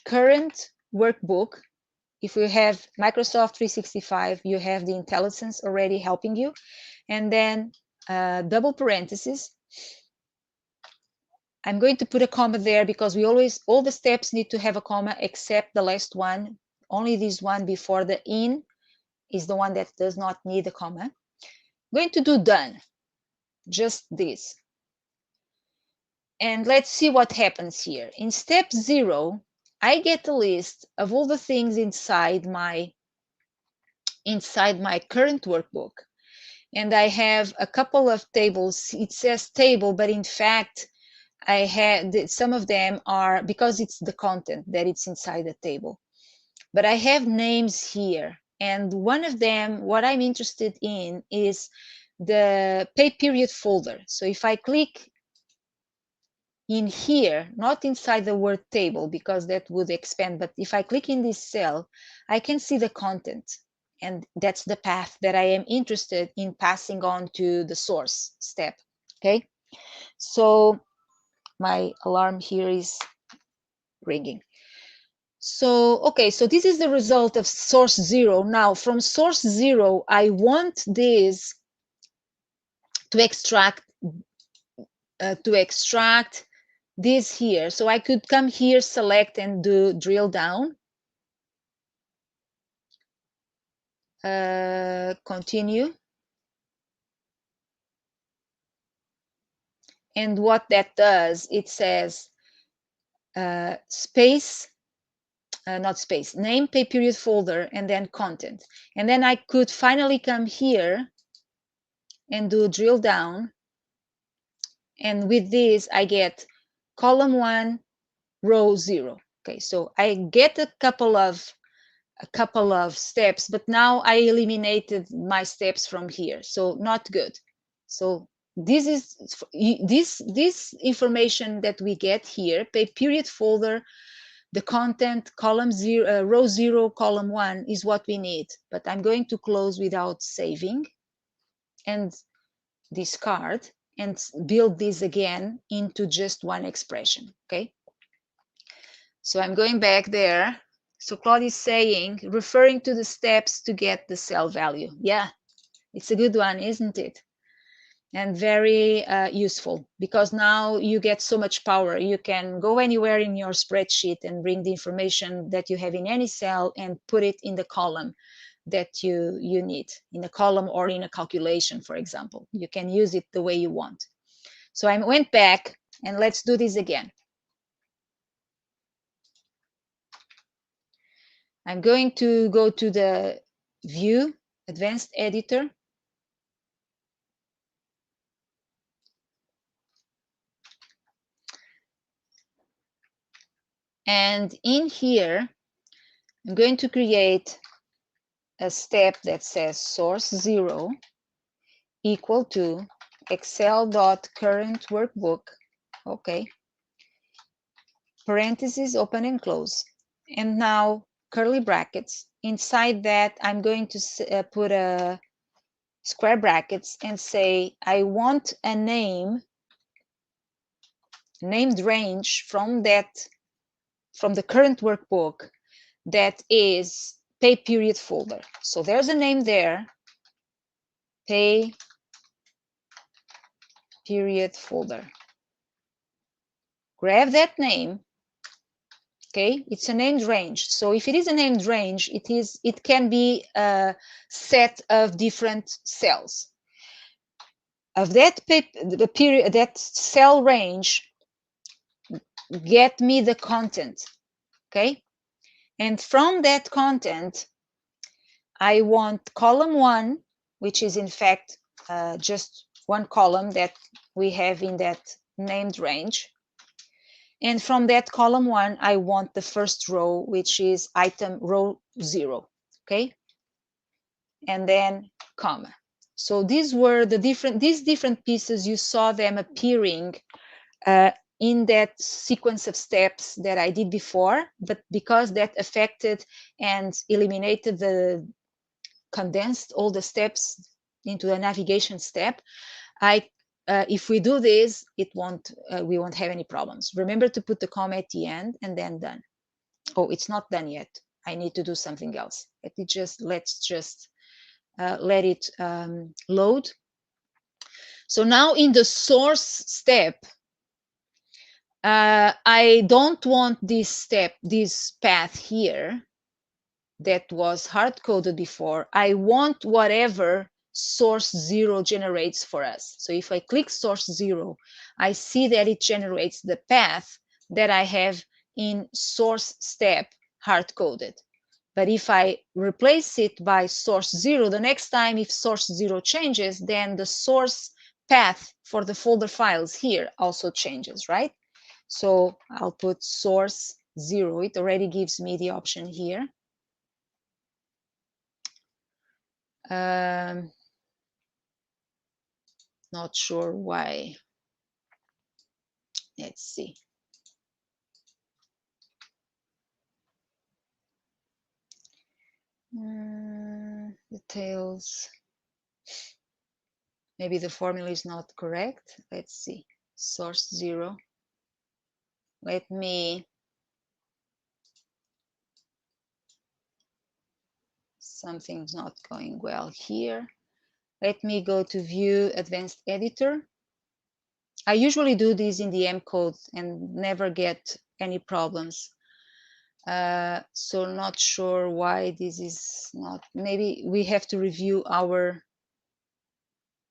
current workbook. If you have Microsoft 365, you have the IntelliSense already helping you. And then double parentheses. I'm going to put a comma there because all the steps need to have a comma except the last one, only this one before the in is the one that does not need a comma. I'm going to do done, just this. And let's see what happens here. In step 0, I get a list of all the things inside my current workbook. And I have a couple of tables. It says table, but in fact, I had some of them are because it's the content that it's inside the table. But I have names here. And one of them, what I'm interested in is the pay period folder. So if I click in here, not inside the word table, because that would expand, but if I click in this cell, I can see the content. And that's the path that I am interested in passing on to the source step. Okay, so my alarm here is ringing. So, okay, so this is the result of source 0. Now, from source 0, I want this to extract this here. So I could come here, select, and do drill down. Continue. And what that does, it says space, not space, name, pay period folder, and then content. And then I could finally come here and do drill down. And with this, I get column 1, row 0. Okay, so I get a couple of steps, but now I eliminated my steps from here, so not good. So this is this information that we get here, pay period folder, the content, column 0, row 0, column 1 is what we need. But I'm going to close without saving and discard and build this again into just one expression. Okay, so I'm going back there. So Claude is saying, referring to the steps to get the cell value. Yeah, it's a good one, isn't it? And very useful, because now you get so much power. You can go anywhere in your spreadsheet and bring the information that you have in any cell and put it in the column that you need, in a column or in a calculation, for example. You can use it the way you want. So I went back, and let's do this again. I'm going to go to the View, Advanced Editor. And in here, I'm going to create a step that says source 0 equal to excel.current workbook. Okay. Parentheses, open and close. And now curly brackets. Inside that, I'm going to put a square brackets and say, I want a named range from the current workbook that is pay period folder. So there's a name there, pay period folder. Grab that name. Okay, it's a named range. So if it is a named range, it can be a set of different cells. Of that that cell range, get me the content. Okay, and from that content, I want column 1, which is in fact just one column that we have in that named range. And from that column 1, I want the first row, which is item row 0. Okay, and then comma. So these were these different pieces. You saw them appearing in that sequence of steps that I did before, but because that affected and eliminated condensed all the steps into a navigation step, if we do this, we won't have any problems. Remember to put the comma at the end and then done. Oh, it's not done yet. I need to do something else. Let's just let it load. So now in the source step, I don't want this path here. that was hard-coded before, I want whatever source 0 generates for us. So if I click source 0, I see that it generates the path that I have in source step hard-coded. But if I replace it by source 0, the next time if source 0 changes, then the source path for the folder files here also changes, right? So I'll put source 0. It already gives me the option here. Not sure why. Let's see. Details. Maybe the formula is not correct. Let's see. Source 0. Let me. Something's not going well here. Let me go to View Advanced Editor. I usually do this in the M code and never get any problems. So not sure why this is not. Maybe we have to review our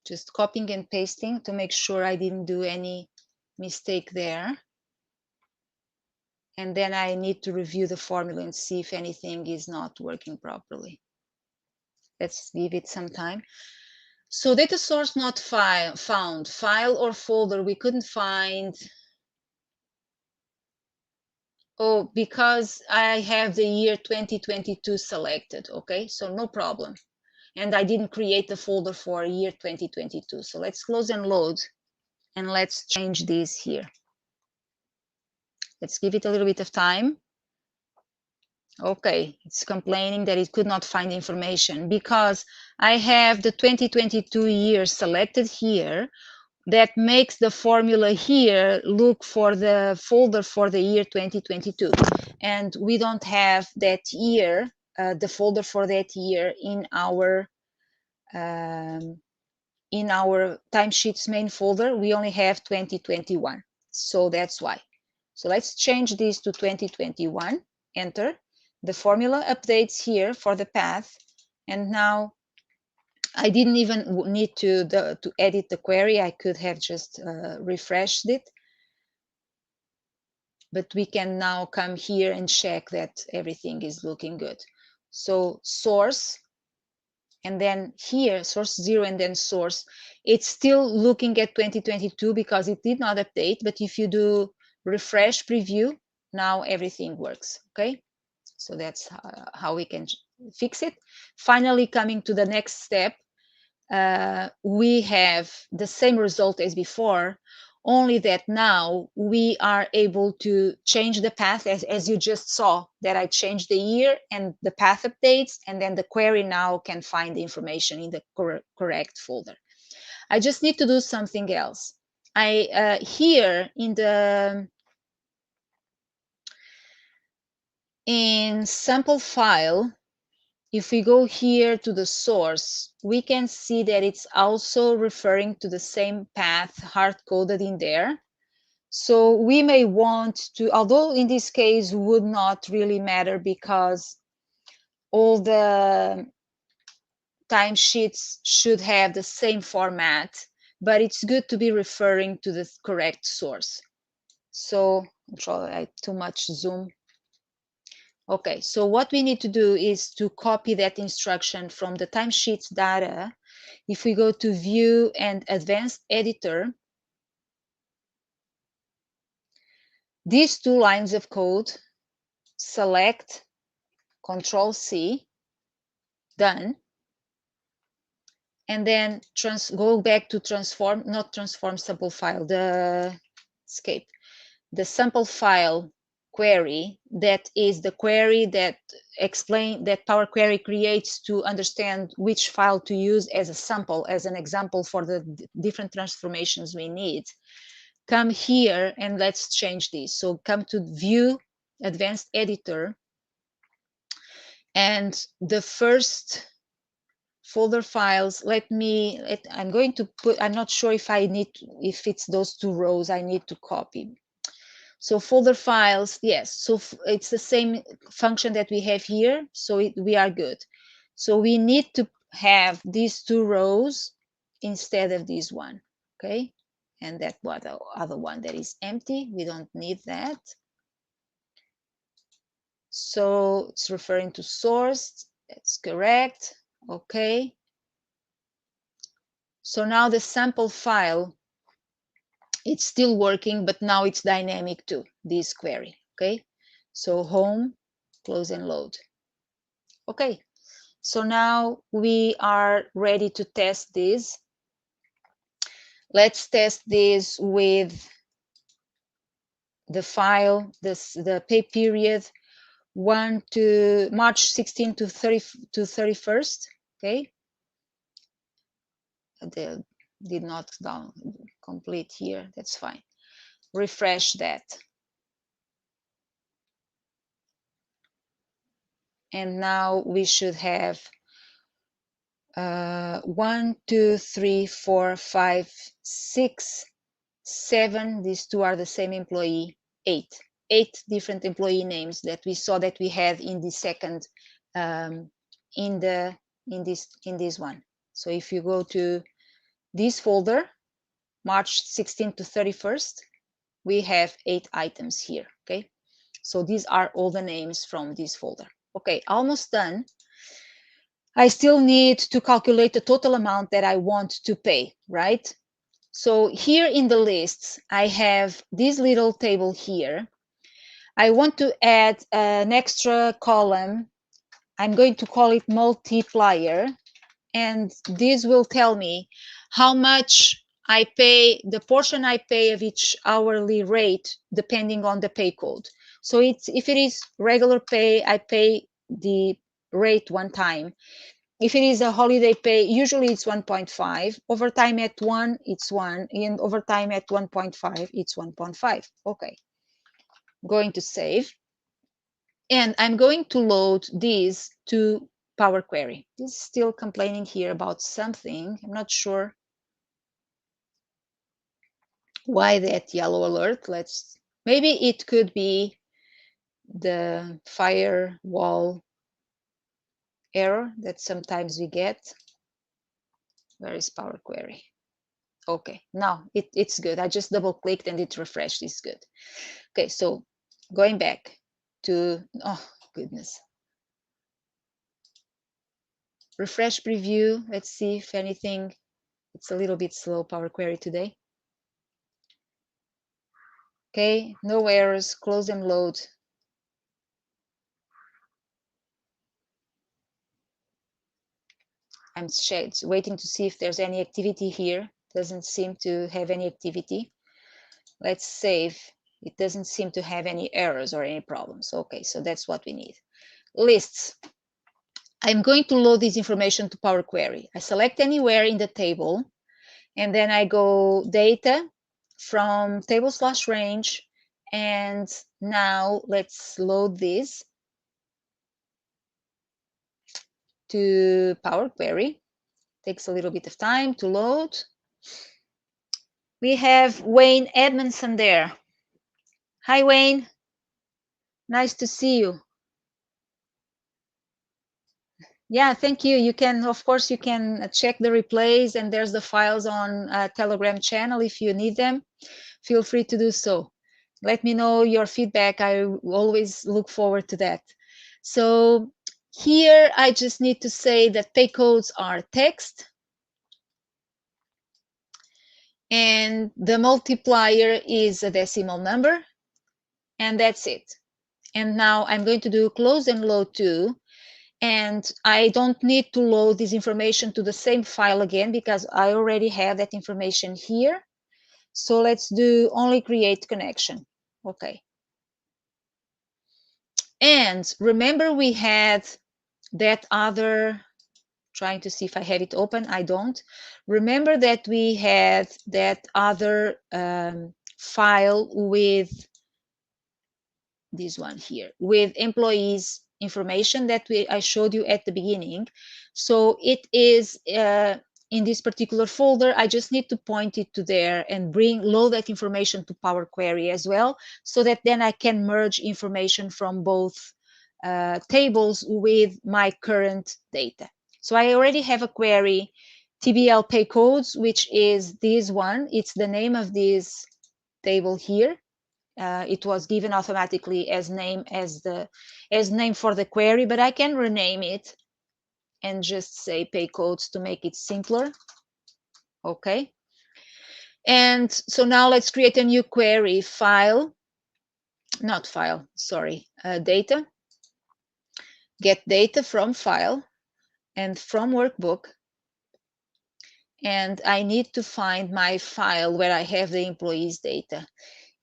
just copying and pasting to make sure I didn't do any mistake there. And then I need to review the formula and see if anything is not working properly. Let's give it some time. So data source not found. File or folder we couldn't find. Oh, because I have the year 2022 selected. Okay, so no problem. And I didn't create the folder for year 2022. So let's close and load. And let's change this here. Let's give it a little bit of time. Okay, it's complaining that it could not find information because I have the 2022 year selected here. That makes the formula here look for the folder for the year 2022. And we don't have that year, the folder for that year in our timesheets main folder. We only have 2021. So that's why. So let's change this to 2021, enter. The formula updates here for the path. And now I didn't even need to edit the query. I could have just refreshed it. But we can now come here and check that everything is looking good. So source, and then here, source 0 and then source. It's still looking at 2022 because it did not update. But if you do refresh preview, now everything works, okay? So that's how we can fix it. Finally, coming to the next step, we have the same result as before, only that now we are able to change the path as you just saw that I changed the year and the path updates, and then the query now can find the information in the correct folder. I just need to do something else. I here in sample file, if we go here to the source, we can see that it's also referring to the same path hard-coded in there. So we may want to, although in this case would not really matter because all the timesheets should have the same format, but it's good to be referring to the correct source. So I too much zoom. Okay, so what we need to do is to copy that instruction from the timesheets data. If we go to View and Advanced Editor, these two lines of code, select, Control-C, done, and then go back to transform, not transform sample file, the escape, the sample file query. That is the query that Power Query creates to understand which file to use as a sample, as an example for the different transformations we need. Come here and let's change this. So come to View, Advanced Editor, and the first folder files, I'm going to put, I'm not sure if if it's those two rows I need to copy. So folder files, yes. So it's the same function that we have here. So we are good. So we need to have these two rows instead of this one. Okay. And that what the other one that is empty. We don't need that. So it's referring to source. That's correct. Okay. So now the sample file, it's still working, but now it's dynamic too, this query. Okay. So home, close and load. Okay. So now we are ready to test this. Let's test this with the file, the pay period 1 to March 16 to 31st. Okay. They did not down complete here. That's fine. Refresh that. And now we should have 1, 2, 3, 4, 5, 6, 7. These two are the same employee. 8 different employee names that we saw that we had in the second in this one. So if you go to this folder, March 16 to 31st, we have 8 items here. Okay, so these are all the names from this folder. Okay, almost done. I still need to calculate the total amount that I want to pay, right? So here in the lists, I have this little table here. I want to add an extra column. I'm going to call it multiplier, and this will tell me how much I pay, the portion I pay of each hourly rate depending on the pay code. So if it is regular pay, I pay the rate one time. If it is a holiday pay, usually it's 1.5. Overtime at 1, it's 1. And overtime at 1.5, it's 1.5. Okay. Going to save. And I'm going to load this to Power Query. It's still complaining here about something. I'm not sure why that yellow alert. Maybe it could be the firewall error that sometimes we get. Where is Power Query? Okay, now it's good. I just double clicked and it refreshed. It's good. Okay, so going back to, oh goodness. Refresh preview. Let's see if anything, it's a little bit slow, Power Query today. Okay, no errors, close and load. I'm waiting to see if there's any activity here. Doesn't seem to have any activity. Let's save. It doesn't seem to have any errors or any problems. Okay, so that's what we need. Lists. I'm going to load this information to Power Query. I select anywhere in the table, and then I go data from table/range, and now let's load this to Power Query. Takes a little bit of time to load. We have Wayne Edmondson there. Hi, Wayne. Nice to see you. Yeah, thank you. You can, of course, you can check the replays, and there's the files on Telegram channel if you need them. Feel free to do so. Let me know your feedback. I always look forward to that. So here I just need to say that pay codes are text, and the multiplier is a decimal number, and that's it. And now I'm going to do close and load to, and I don't need to load this information to the same file again because I already have that information here. So let's do only create connection. Okay. And remember we had that other, trying to see if I have it open. I don't. Remember that we had that other file with this one here with employees information that I showed you at the beginning. So it is in this particular folder, I just need to point it to there and load that information to Power Query as well, so that then I can merge information from both tables with my current data. So I already have a query, TBL pay codes, which is this one. It's the name of this table here. It was given automatically as name for the query, but I can rename it and just say pay codes to make it simpler. Okay. And so now let's create a new query, data, get data from file and from workbook. And I need to find my file where I have the employees data.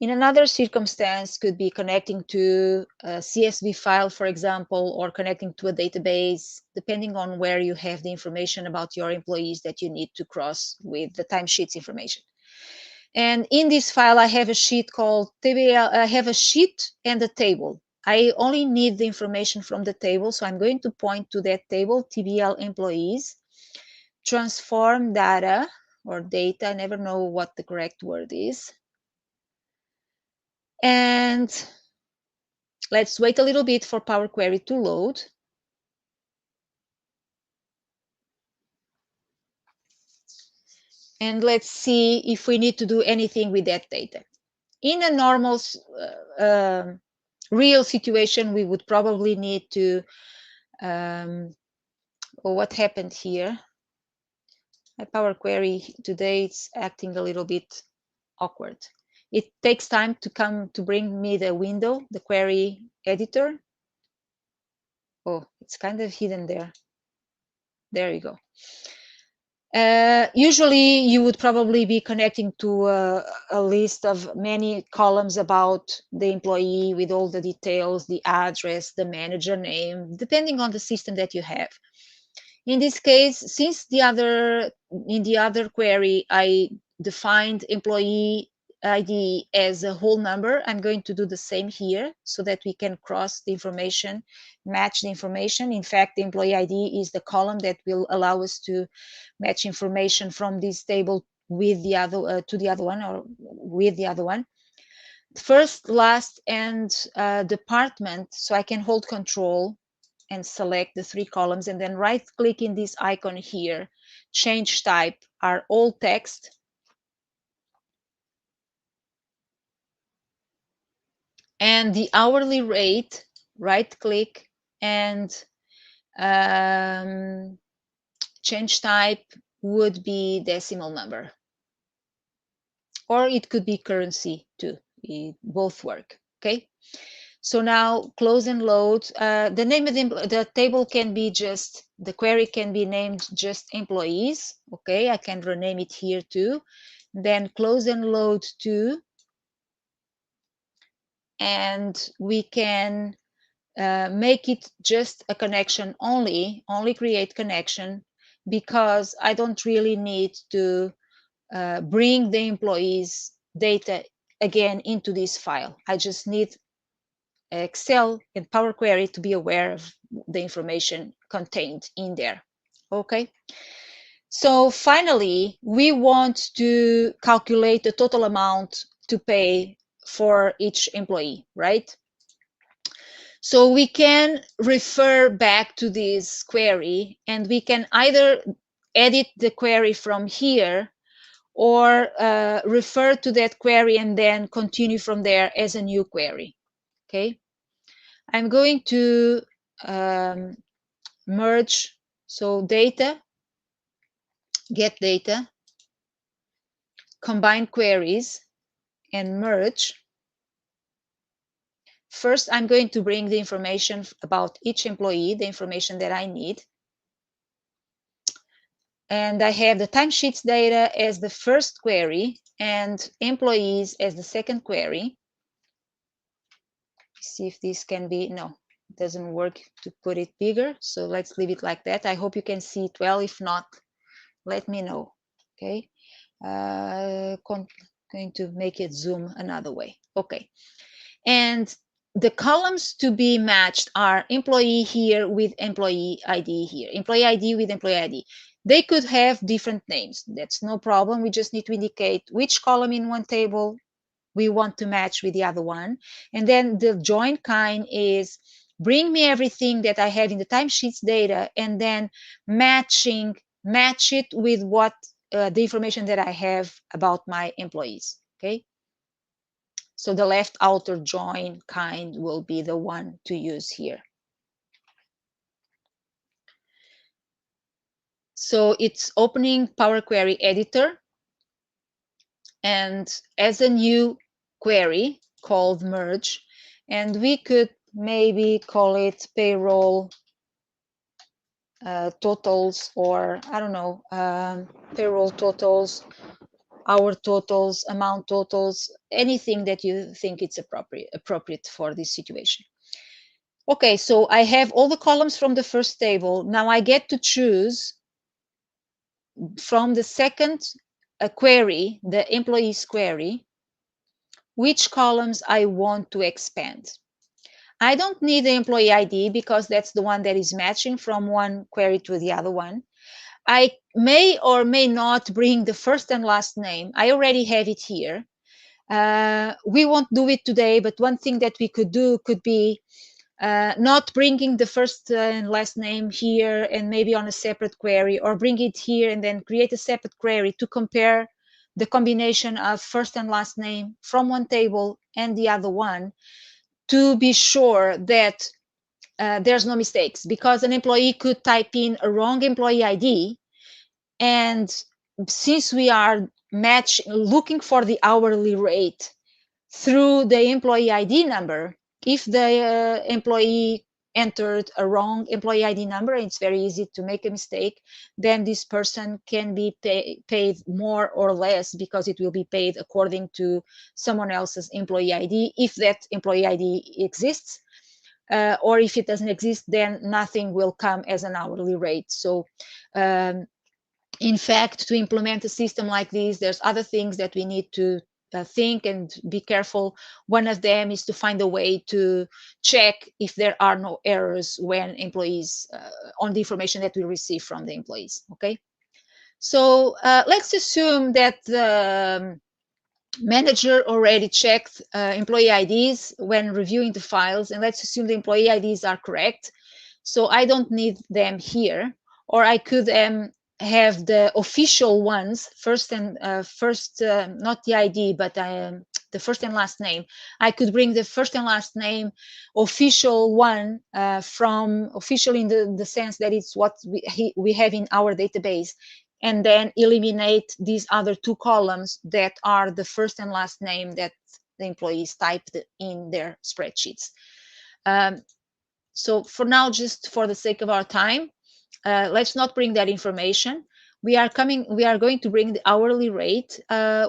In another circumstance, could be connecting to a CSV file, for example, or connecting to a database, depending on where you have the information about your employees that you need to cross with the timesheets information. And in this file, I have a sheet called TBL. I have a sheet and a table. I only need the information from the table, so I'm going to point to that table, TBL employees, transform data or data, I never know what the correct word is. And let's wait a little bit for Power Query to load. And let's see if we need to do anything with that data. In a normal real situation, we would probably need to, what happened here? My Power Query today, it's acting a little bit awkward. It takes time to bring me the window, the query editor. Oh, it's kind of hidden there. There you go. Usually you would probably be connecting to a list of many columns about the employee with all the details, the address, the manager name, depending on the system that you have. In this case, since in the other query, I defined employee ID as a whole number, I'm going to do the same here so that we can cross the information, match the information. In fact, the employee ID is the column that will allow us to match information from this table with the other to the other one, or with the other one. First, last, and department, so I can hold control and select the three columns, and then right click in this icon here, change type, are all text. And the hourly rate, right click and change type would be decimal number, or it could be currency too. Both work. Okay. So now close and load. The name of the table can be just, the query can be named just employees. Okay, I can rename it here too. Then close and load to, and we can make it just a connection only create connection, because I don't really need to bring the employees data again into this file. I just need Excel and Power Query to be aware of the information contained in there. Okay. So finally, we want to calculate the total amount to pay for each employee, right? So we can refer back to this query, and we can either edit the query from here, or refer to that query and then continue from there as a new query. Okay. I'm going to merge, so data, get data, combine queries, and merge. First, I'm going to bring the information about each employee, the information that I need. And I have the timesheets data as the first query and employees as the second query. See if this can be, no, it doesn't work to put it bigger. So let's leave it like that. I hope you can see it well. If not, let me know. Okay. Going to make it zoom another way. Okay. And the columns to be matched are employee here with employee ID here, employee ID with employee ID. They could have different names. That's no problem. We just need to indicate which column in one table we want to match with the other one. And then the join kind is bring me everything that I have in the timesheets data and then match it with what the information that I have about my employees. Okay. So the left outer join kind will be the one to use here. So it's opening Power Query Editor and as a new query called merge, and we could maybe call it payroll totals, or I don't know, payroll totals, hour totals, amount totals, anything that you think it's appropriate for this situation. Okay, so I have all the columns from the first table. Now I get to choose from the second query, the employees query, which columns I want to expand. I don't need the employee ID because that's the one that is matching from one query to the other one. I may or may not bring the first and last name. I already have it here. We won't do it today, but one thing that we could do could be not bringing the first and last name here and maybe on a separate query, or bring it here and then create a separate query to compare the combination of first and last name from one table and the other one to be sure that there's no mistakes, because an employee could type in a wrong employee ID, and since we are looking for the hourly rate through the employee ID number, if the employee entered a wrong employee ID number, it's very easy to make a mistake, then this person can be paid more or less, because it will be paid according to someone else's employee ID, if that employee ID exists. Or if it doesn't exist, then nothing will come as an hourly rate. So in fact, to implement a system like this, there's other things that we need to think and be careful. One of them is to find a way to check if there are no errors when employees on the information that we receive from the employees. Okay, so let's assume that the manager already checked employee IDs when reviewing the files, and let's assume the employee IDs are correct. So I don't need them here, or I could have the official ones first and not the ID, but the first and last name. I could bring the first and last name official one from official in the sense that it's what we have in our database, and then eliminate these other two columns that are the first and last name that the employees typed in their spreadsheets. So for now, just for the sake of our time, let's not bring that information. We are going to bring the hourly rate.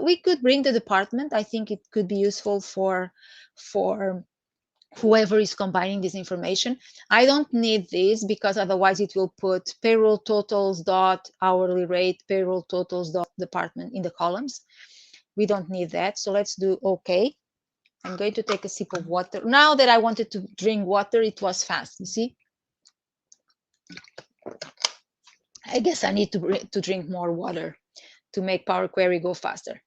We could bring the department. I think it could be useful for whoever is combining this information. I don't need this, because otherwise it will put payroll totals dot hourly rate, payroll totals dot department in the columns. We don't need that. So let's do OK. I'm going to take a sip of water. Now that I wanted to drink water, it was fast, you see. I guess I need to drink more water to make Power Query go faster.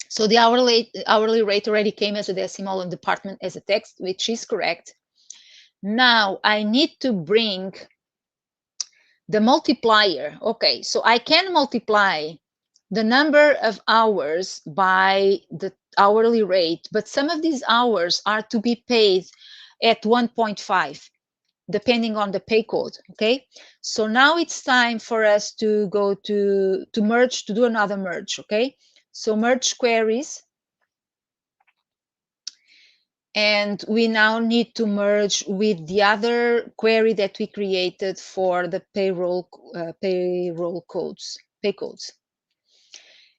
So the hourly rate already came as a decimal and department as a text, which is correct. Now I need to bring the multiplier. Okay, so I can multiply the number of hours by the hourly rate, but some of these hours are to be paid at 1.5, depending on the pay code. Okay, so now it's time for us to go to merge, to do another merge. Okay, so merge queries. And we now need to merge with the other query that we created for the payroll codes, pay codes.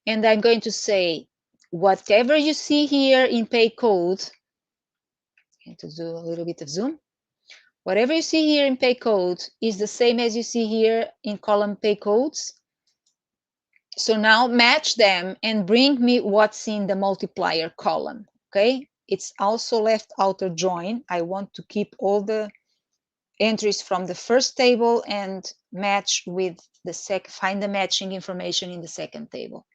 And I'm going to say, whatever you see here in pay code, I'm going to do a little bit of zoom. Whatever you see here in pay code is the same as you see here in column pay codes. So now match them and bring me what's in the multiplier column. Okay, it's also left outer join. I want to keep all the entries from the first table and match with the find the matching information in the second table.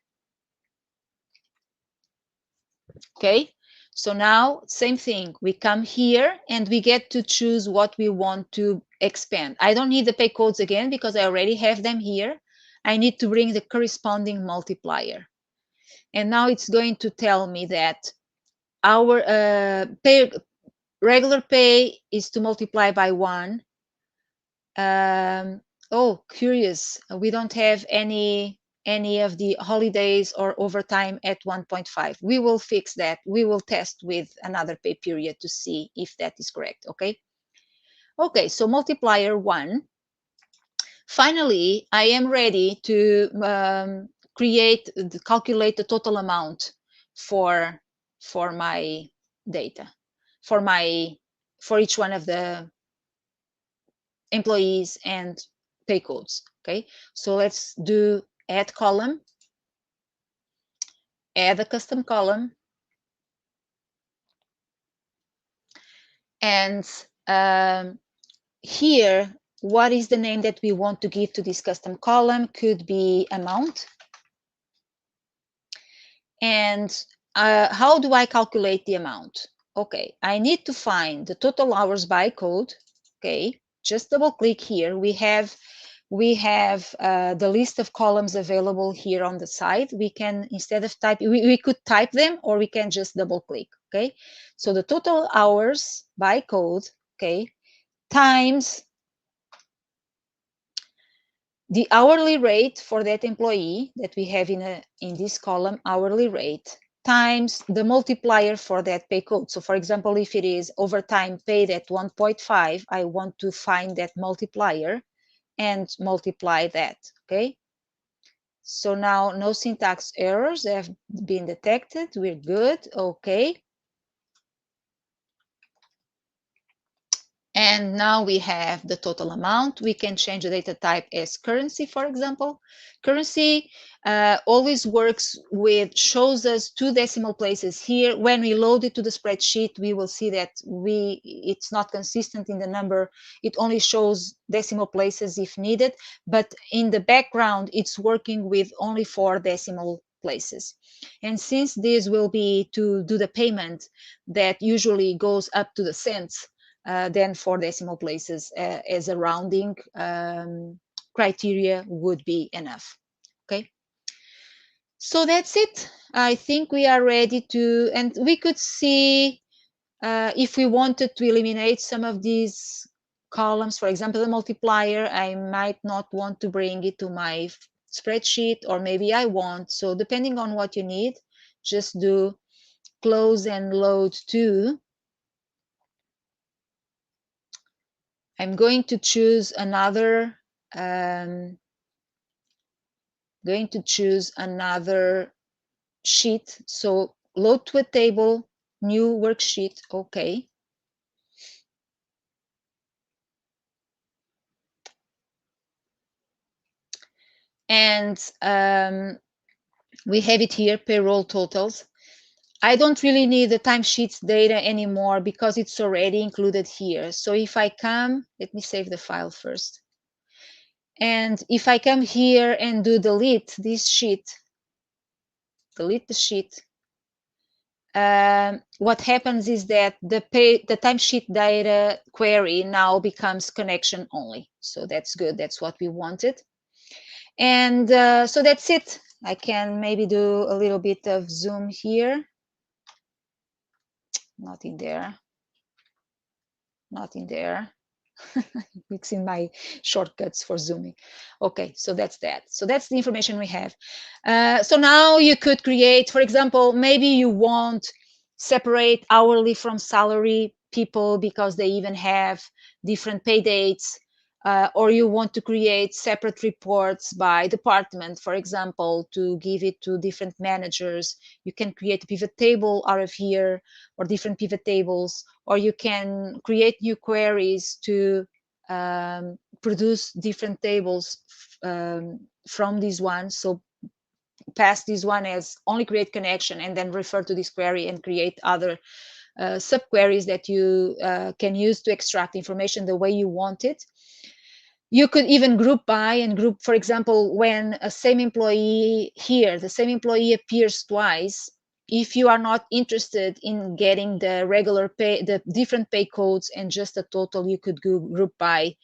Okay, so now same thing, we come here and we get to choose what we want to expand. I don't need the pay codes again because I already have them here. I need to bring the corresponding multiplier. And now it's going to tell me that our regular pay is to multiply by 1. Oh, curious, we don't have any of the holidays or overtime at 1.5. We will fix that. We will test with another pay period to see if that is correct. Okay, so multiplier 1. Finally, I am ready to calculate the total amount for my data, for each one of the employees and pay codes. Okay, so let's do add column, add a custom column, and here, what is the name that we want to give to this custom column? Could be amount. And how do I calculate the amount? Okay, I need to find the total hours by code. Okay, just double click here. We have the list of columns available here on the side. We can, instead of type, we could type them, or we can just double click. Okay, so the total hours by code, okay, times the hourly rate for that employee that we have in this column, hourly rate, times the multiplier for that pay code. So for example, if it is overtime paid at 1.5, I want to find that multiplier and multiply that. Okay, so now no syntax errors have been detected. We're good. Okay, and now we have the total amount. We can change the data type as currency, for example. Currency always works with, shows us 2 decimal places here. When we load it to the spreadsheet, we will see that it's not consistent in the number. It only shows decimal places if needed, but in the background, it's working with only 4 decimal places. And since this will be to do the payment that usually goes up to the cents, then 4 decimal places as a rounding criteria would be enough. Okay, so that's it. I think we are ready to, and we could see if we wanted to eliminate some of these columns, for example, the multiplier, I might not want to bring it to my spreadsheet, or maybe I want. So depending on what you need, just do close and load to. I'm going to choose another sheet. So load to a table, new worksheet. Okay. And we have it here, payroll totals. I don't really need the timesheets data anymore because it's already included here. So if I come, let me save the file first. And if I come here and do delete this sheet, delete the sheet, what happens is that the timesheet data query now becomes connection only. So that's good. That's what we wanted. And so that's it. I can maybe do a little bit of zoom here. Not in there. Not in there. It's in my shortcuts for zooming. Okay, so that's that. So that's the information we have. So now you could create, for example, maybe you want separate hourly from salary people because they even have different pay dates, or you want to create separate reports by department, for example, to give it to different managers. You can create a pivot table out of here, or different pivot tables, or you can create new queries to produce different tables from this one. So pass this one as only create connection and then refer to this query and create other subqueries that you can use to extract information the way you want it. You could even group by and group, for example, when a same employee here, the same employee appears twice. If you are not interested in getting the regular pay, the different pay codes and just a total, you could go group by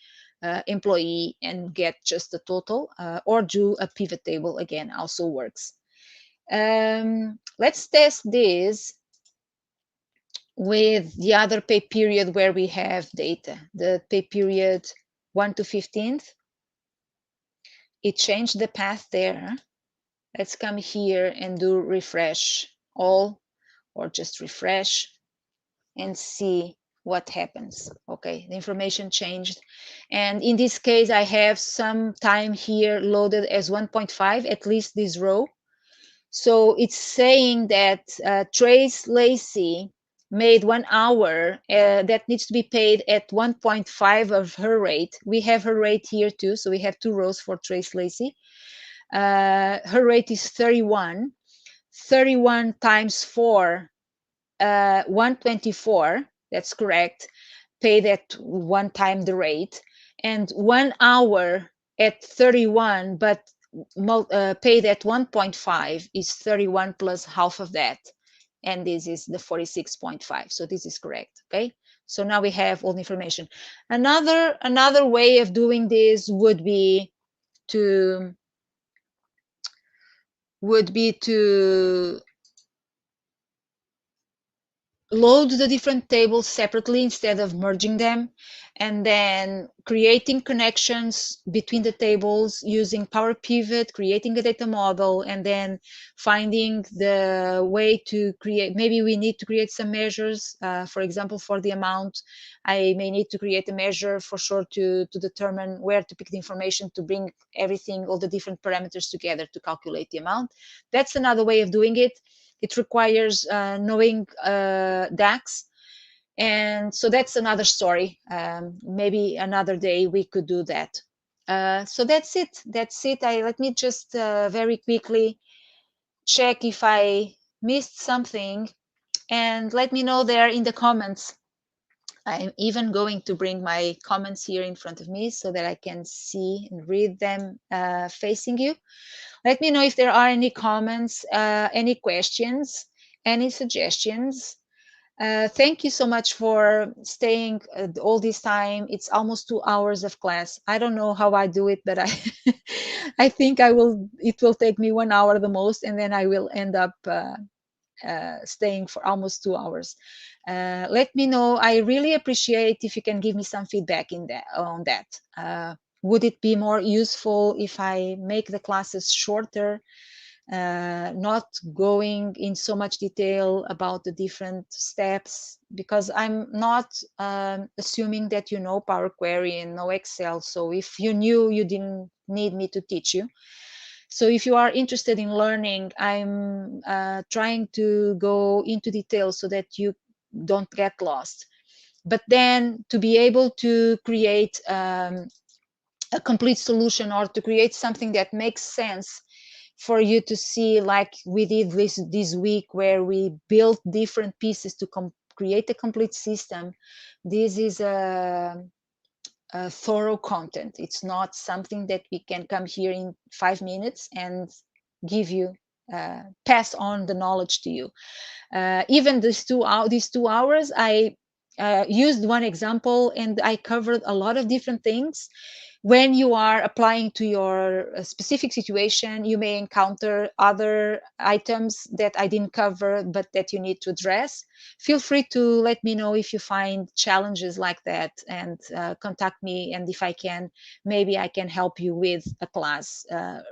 employee and get just the total, or do a pivot table again, also works. Let's test this with the other pay period where we have data, the pay period 1 to 15th. It changed the path there. Let's come here and do refresh all, or just refresh and see what happens. Okay, the information changed. And in this case, I have some time here loaded as 1.5, at least this row. So it's saying that Trace Lacey made 1 hour that needs to be paid at 1.5 of her rate. We have her rate here too. So we have 2 rows for Trace Lacey. Her rate is 31. 31 times 4, 124. That's correct. Paid at 1 time the rate. And 1 hour at 31, but paid at 1.5 is 31 plus half of that. And this is the 46.5. So this is correct. Okay. So now we have all the information. Another way of doing this would be to load the different tables separately instead of merging them, and then creating connections between the tables using Power Pivot, creating a data model, and then finding the way to create. Maybe we need to create some measures. For example, for the amount, I may need to create a measure for sure to determine where to pick the information to bring everything, all the different parameters together to calculate the amount. That's another way of doing it. It requires knowing DAX. And so that's another story. Maybe another day we could do that. So that's it. Let me just very quickly check if I missed something, and let me know there in the comments. I'm even going to bring my comments here in front of me so that I can see and read them facing you. Let me know if there are any comments, any questions, any suggestions. Thank you so much for staying all this time. It's almost 2 hours of class. I don't know how I do it, but I I think it will take me 1 hour the most, and then I will end up staying for almost 2 hours. Let me know. I really appreciate if you can give me some feedback on that. Would it be more useful if I make the classes shorter, not going in so much detail about the different steps? Because I'm not assuming that you know Power Query and know Excel. So if you knew, you didn't need me to teach you. So if you are interested in learning, I'm trying to go into detail so that you don't get lost. But then to be able to create a complete solution, or to create something that makes sense for you to see, like we did this week, where we built different pieces to create a complete system. This is a thorough content. It's not something that we can come here in 5 minutes and give you, pass on the knowledge to you. Even these 2 hours, I used one example and I covered a lot of different things. When you are applying to your specific situation, you may encounter other items that I didn't cover but that you need to address. Feel free to let me know if you find challenges like that, and contact me, and if I can, maybe I can help you with a class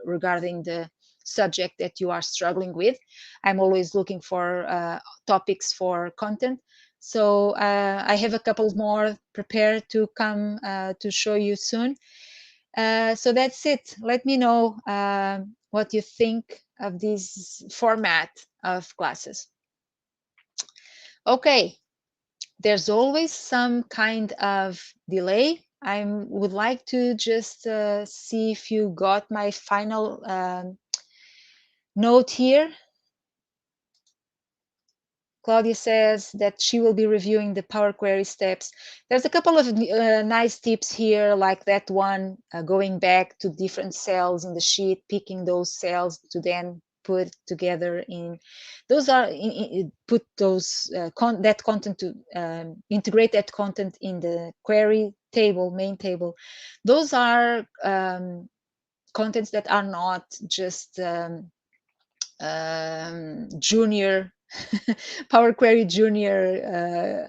regarding the subject that you are struggling with. I'm always looking for topics for content. So I have a couple more prepared to come to show you soon. So that's it. Let me know what you think of this format of classes. Okay, there's always some kind of delay. I would like to just see if you got my final note here. Claudia says that she will be reviewing the Power Query steps. There's a couple of nice tips here, like that one, going back to different cells in the sheet, picking those cells to then put together in. Those are put those that content to integrate that content in the query table, main table. Those are contents that are not just junior Power Query junior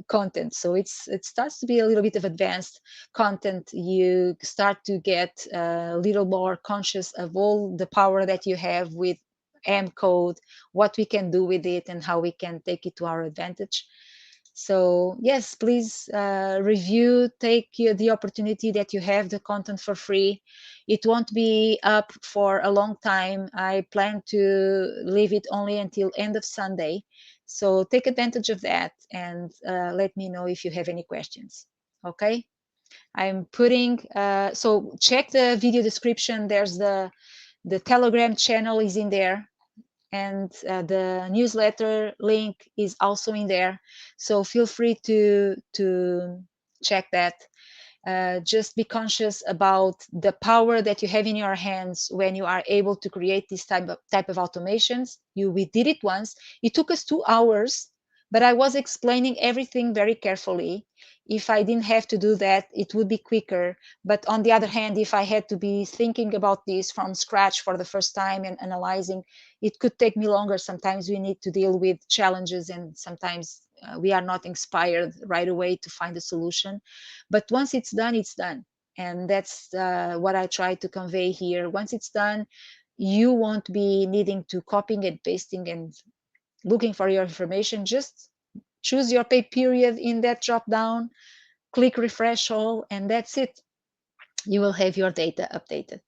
content. So it starts to be a little bit of advanced content. You start to get a little more conscious of all the power that you have with M code, what we can do with it, and how we can take it to our advantage. So yes, please review, take the opportunity that you have the content for free. It won't be up for a long time. I plan to leave it only until end of Sunday. So take advantage of that and let me know if you have any questions. Okay. I'm putting, so check the video description. There's the Telegram channel is in there, and the newsletter link is also in there. So feel free to check that. Just be conscious about the power that you have in your hands when you are able to create this type of automations. We did it once. It took us 2 hours, but I was explaining everything very carefully. If I didn't have to do that, it would be quicker. But on the other hand, if I had to be thinking about this from scratch for the first time and analyzing, it could take me longer. Sometimes we need to deal with challenges, and sometimes we are not inspired right away to find a solution. But once it's done, it's done. And that's what I try to convey here. Once it's done, you won't be needing to copying and pasting and looking for your information. Just choose your pay period in that drop down, click refresh all, and that's it. You will have your data updated.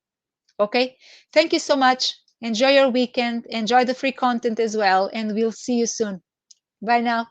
Okay, thank you so much. Enjoy your weekend, enjoy the free content as well, and we'll see you soon. Bye now.